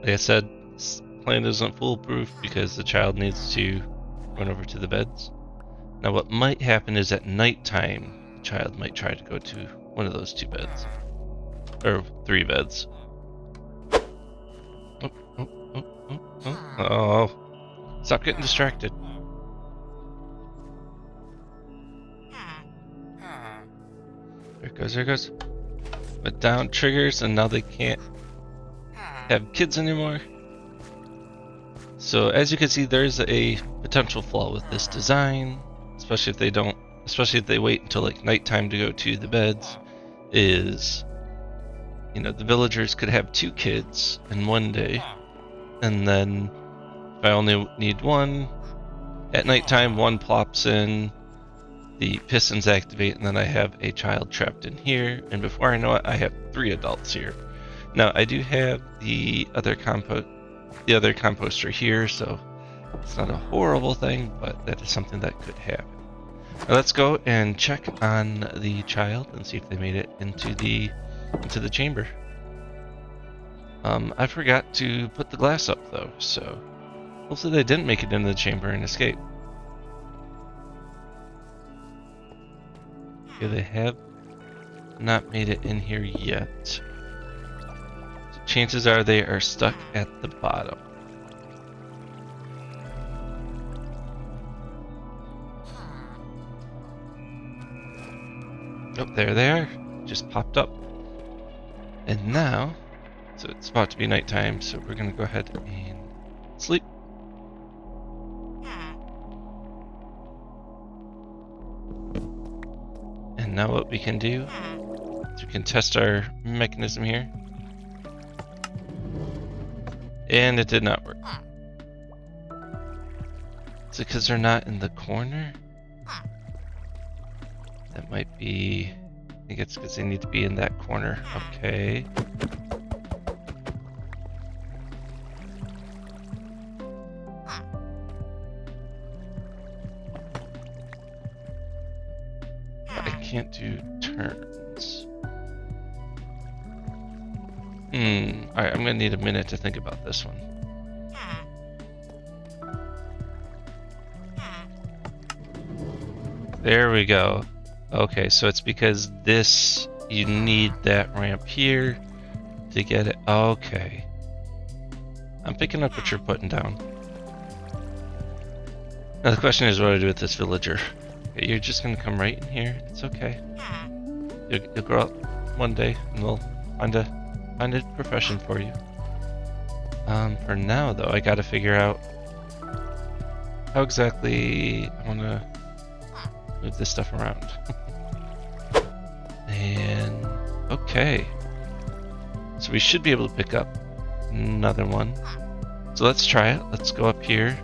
Like I said, this plan isn't foolproof because the child needs to run over to the beds. Now what might happen is at nighttime, the child might try to go to one of those 2 beds. Or 3 beds. Oh. Stop getting distracted. There it goes. But down triggers and now they can't have kids anymore. So as you can see, there's a potential flaw with this design, especially if they wait until like nighttime to go to the beds, is, you know, the villagers could have 2 kids in one day, and then if I only need one, at nighttime one plops in, the pistons activate, and then I have a child trapped in here, and before I know it, I have 3 adults here. Now I do have the other composter here, so it's not a horrible thing, but that is something that could happen. Now let's go and check on the child and see if they made it into the chamber. I forgot to put the glass up though, so hopefully they didn't make it into the chamber and escape. Okay, they have not made it in here yet. So chances are they are stuck at the bottom. Oh, there they are. Just popped up. And now, so it's about to be nighttime, so we're gonna go ahead and sleep. And now what we can do is we can test our mechanism here. And it did not work. Is it because they're not in the corner? That might be... I think it's because they need to be in that corner. Okay. I can't do turns. Alright, I'm gonna need a minute to think about this one. There we go. Okay, so it's because this, you need that ramp here to get it. Okay. I'm picking up what you're putting down. Now the question is what do I do with this villager? Okay, you're just gonna come right in here. It's okay. You'll grow up one day and we'll find a profession for you. For now though, I gotta figure out how exactly I wanna move this stuff around. And okay, so we should be able to pick up another one. So let's try it. Let's go up here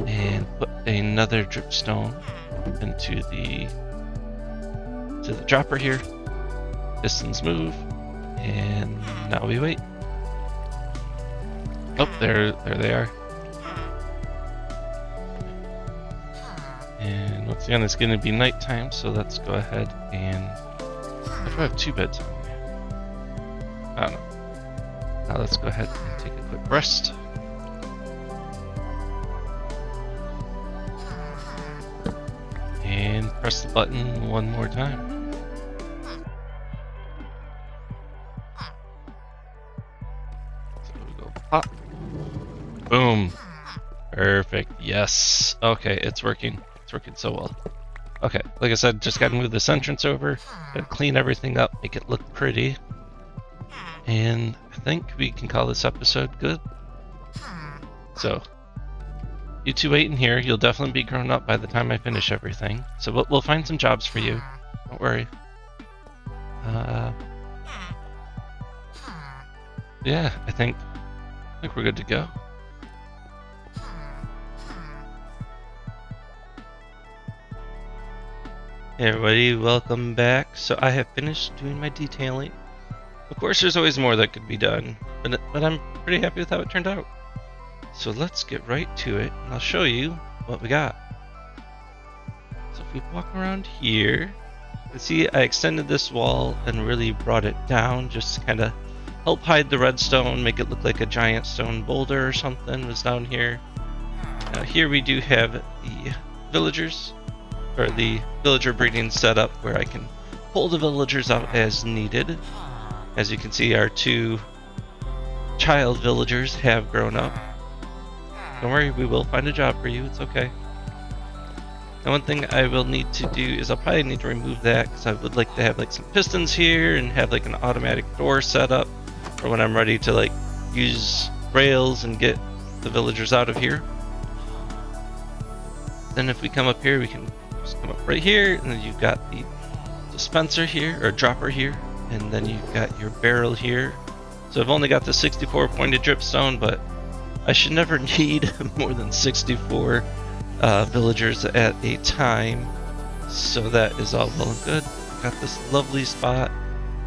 and put another dripstone into the dropper here. Pistons move, and now we wait. Oh, there they are. And once again, it's going to be nighttime, so let's go ahead and... If I have 2 beds on here. I don't know. Now let's go ahead and take a quick rest. And press the button one more time. So we go pop. Boom. Perfect. Yes. Okay, it's working. It's working so well. Okay, like I said, just gotta move this entrance over, gotta clean everything up, make it look pretty. And I think we can call this episode good. So, you 2 wait in here, you'll definitely be grown up by the time I finish everything. So we'll find some jobs for you, don't worry. Yeah, I think we're good to go. Hey everybody, welcome back. So I have finished doing my detailing. Of course there's always more that could be done, but I'm pretty happy with how it turned out. So let's get right to it, and I'll show you what we got. So if we walk around here, you can see I extended this wall and really brought it down just to kind of help hide the redstone, make it look like a giant stone boulder or something was down here. Now here we do have the villagers, or the villager breeding setup where I can pull the villagers out as needed. As you can see, our 2 child villagers have grown up. Don't worry, we will find a job for you, it's okay. Now one thing I will need to do is I'll probably need to remove that because I would like to have like some pistons here and have like an automatic door set up for when I'm ready to like use rails and get the villagers out of here. Then if we come up here, we can just come up right here, and then you've got the dispenser here, or dropper here, and then you've got your barrel here. So I've only got the 64 pointed dripstone, but I should never need more than 64 villagers at a time. So that is all well and good. Got this lovely spot.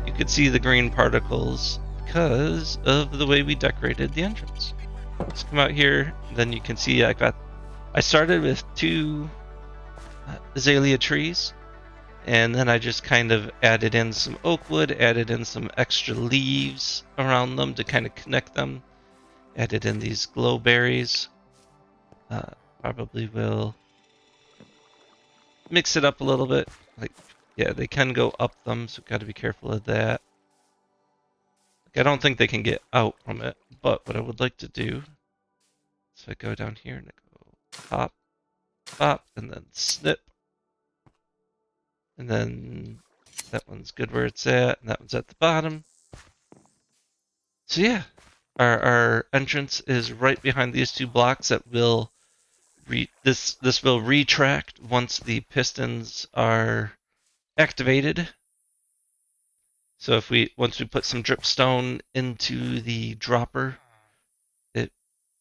You could see the green particles because of the way we decorated the entrance. Let's come out here, then you can see I started with 2 azalea trees, and then I just kind of added in some oak wood, added in some extra leaves around them to kind of connect them, added in these glow berries. Probably will mix it up a little bit. Like, yeah, they can go up them, so got to be careful of that. Like, I don't think they can get out from it, but what I would like to do, so I go down here and I go pop, pop, and then snip. And then that one's good where it's at, and that one's at the bottom. So yeah, our entrance is right behind these 2 blocks that will this will retract once the pistons are activated. So once we put some dripstone into the dropper, it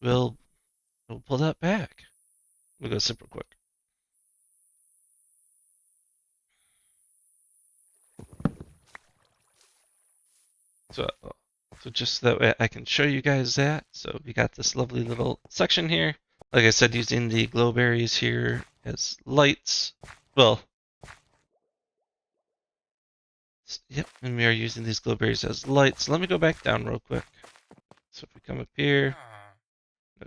will pull that back. We'll go super quick. So just so that way I can show you guys that. So we got this lovely little section here. Like I said, using the glowberries here as lights. Well, yep, and we are using these glowberries as lights. Let me go back down real quick. So if we come up here,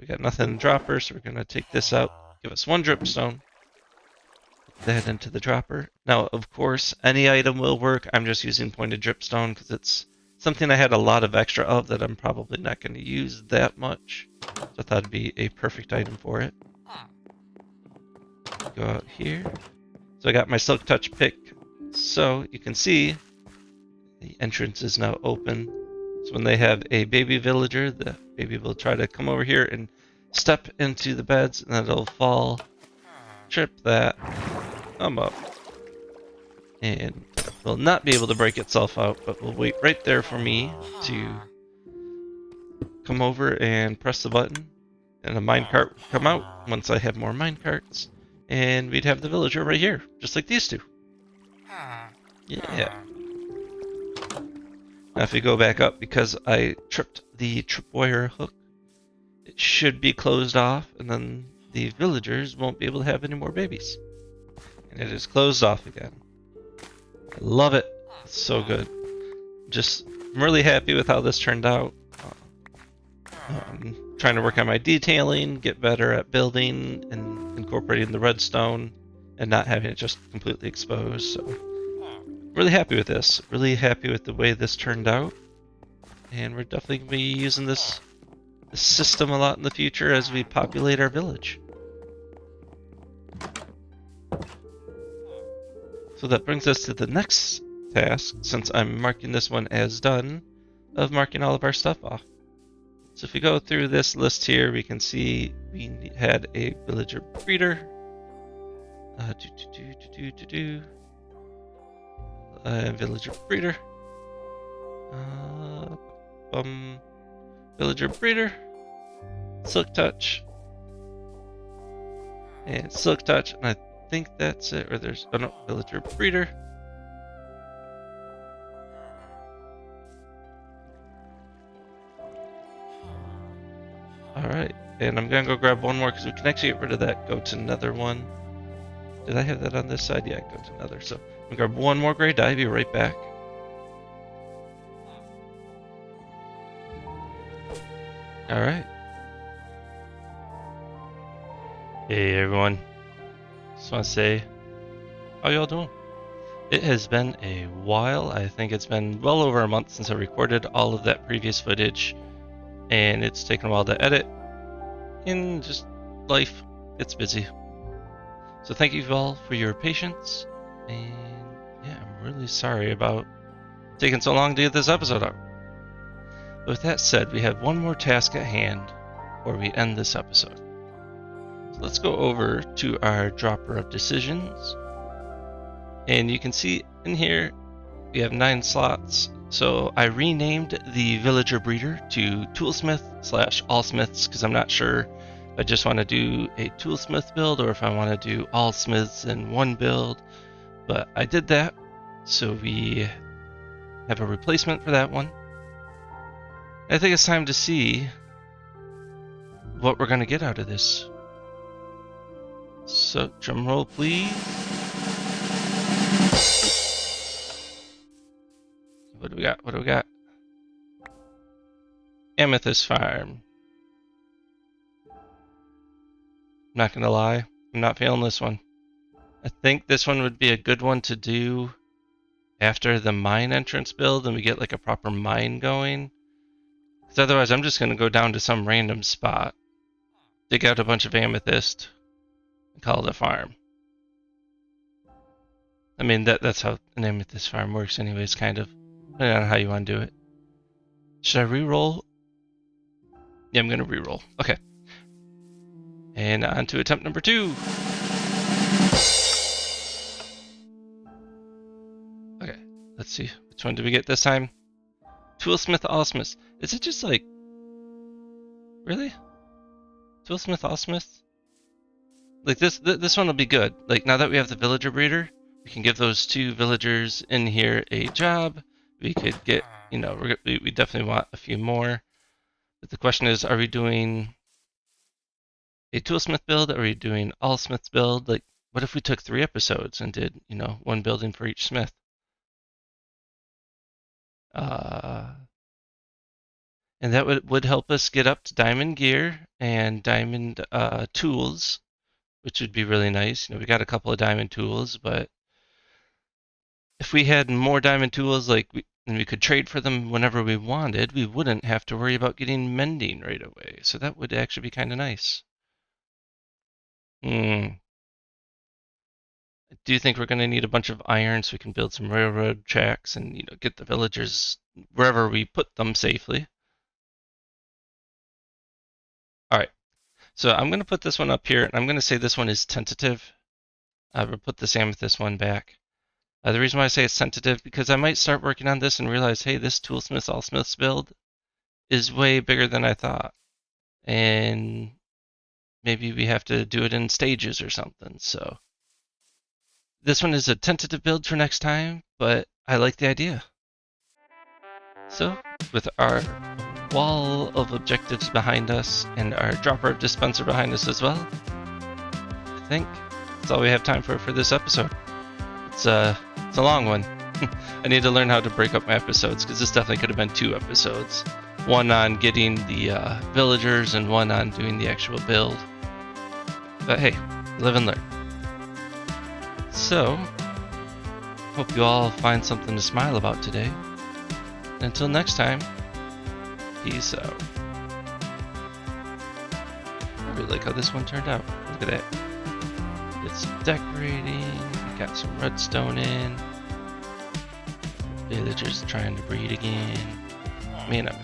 we got nothing in the dropper, so we're going to take this out. Give us 1 dripstone. Put that into the dropper. Now, of course, any item will work. I'm just using pointed dripstone because it's something I had a lot of extra of that I'm probably not going to use that much. So I thought it'd be a perfect item for it. Go out here. So I got my Silk Touch pick. So you can see the entrance is now open. So when they have a baby villager, the baby will try to come over here and step into the beds, and then it'll fall, trip that, come up, and will not be able to break itself out, but will wait right there for me to come over and press the button, and a minecart would come out once I have more minecarts, and we'd have the villager right here, just like these 2. Yeah. Now if you go back up, because I tripped the tripwire hook, it should be closed off, and then the villagers won't be able to have any more babies. And it is closed off again. I love it. It's so good. I'm really happy with how this turned out. I'm trying to work on my detailing, get better at building and incorporating the redstone, and not having it just completely exposed. So really happy with this. Really happy with the way this turned out. And we're definitely going to be using this system a lot in the future as we populate our village. So that brings us to the next task, since I'm marking this one as done, of marking all of our stuff off. So if we go through this list here, we can see we had a villager breeder. Villager breeder. Villager breeder. Silk touch. And silk touch, and I think that's it. Or there's no villager breeder. Alright, and I'm gonna go grab one more because we can actually get rid of that. Go to another one. Did I have that on this side? Yeah, go to another. So I'm gonna grab one more gray dye, be right back. Alright. Hey everyone. Just want to say, how y'all doing? It has been a while. I think it's been well over a month since I recorded all of that previous footage, and it's taken a while to edit, and just life, it's busy. So thank you all for your patience, and yeah, I'm really sorry about taking so long to get this episode out. But with that said, we have one more task at hand, before we end this episode. So let's go over to our dropper of decisions. And you can see in here, we have 9 slots. So I renamed the villager breeder to toolsmith/allsmiths because I'm not sure if I just want to do a toolsmith build or if I want to do all smiths in one build. But I did that, so we have a replacement for that one. I think it's time to see what we're going to get out of this. So, drum roll, please. What do we got? What do we got? Amethyst Farm. I'm not going to lie, I'm not feeling this one. I think this one would be a good one to do after the mine entrance build and we get like a proper mine going. Because otherwise I'm just going to go down to some random spot, dig out a bunch of amethyst, and call it a farm. I mean, that's how an amethyst farm works anyways, kind of. Depending on how you want to do it. Should I re-roll? Yeah, I'm going to re-roll. Okay. And on to attempt number 2. Okay, let's see. Which one did we get this time? Toolsmith Allsmith. Is it just like... Really? Toolsmith Allsmith? Like this one will be good. Like now that we have the villager breeder, we can give those 2 villagers in here a job. We could get, you know, we definitely want a few more. But the question is, are we doing a toolsmith build? Or are we doing all smiths build? Like, what if we took 3 episodes and did, you know, 1 building for each smith? And that would help us get up to diamond gear and diamond tools, which would be really nice. You know, we got a couple of diamond tools, but if we had more diamond tools, like and we could trade for them whenever we wanted, we wouldn't have to worry about getting mending right away. So that would actually be kind of nice. I do think we're going to need a bunch of iron so we can build some railroad tracks and, you know, get the villagers wherever we put them safely. All right, so I'm going to put this one up here, and I'm going to say this one is tentative. We'll put this amethyst one back. The reason why I say it's tentative, because I might start working on this and realize, hey, this Toolsmith Allsmiths build is way bigger than I thought. And maybe we have to do it in stages or something. So this one is a tentative build for next time, but I like the idea. So with our wall of objectives behind us and our dropper dispenser behind us as well, I think that's all we have time for this episode. It's a long one. I need to learn how to break up my episodes because this definitely could have been 2 episodes. One on getting the villagers and one on doing the actual build. But hey, live and learn. So, hope you all find something to smile about today. Until next time, peace out. I really like how this one turned out. Look at that. Did some decorating. Got some redstone in. Villagers trying to breed again. Man, I'm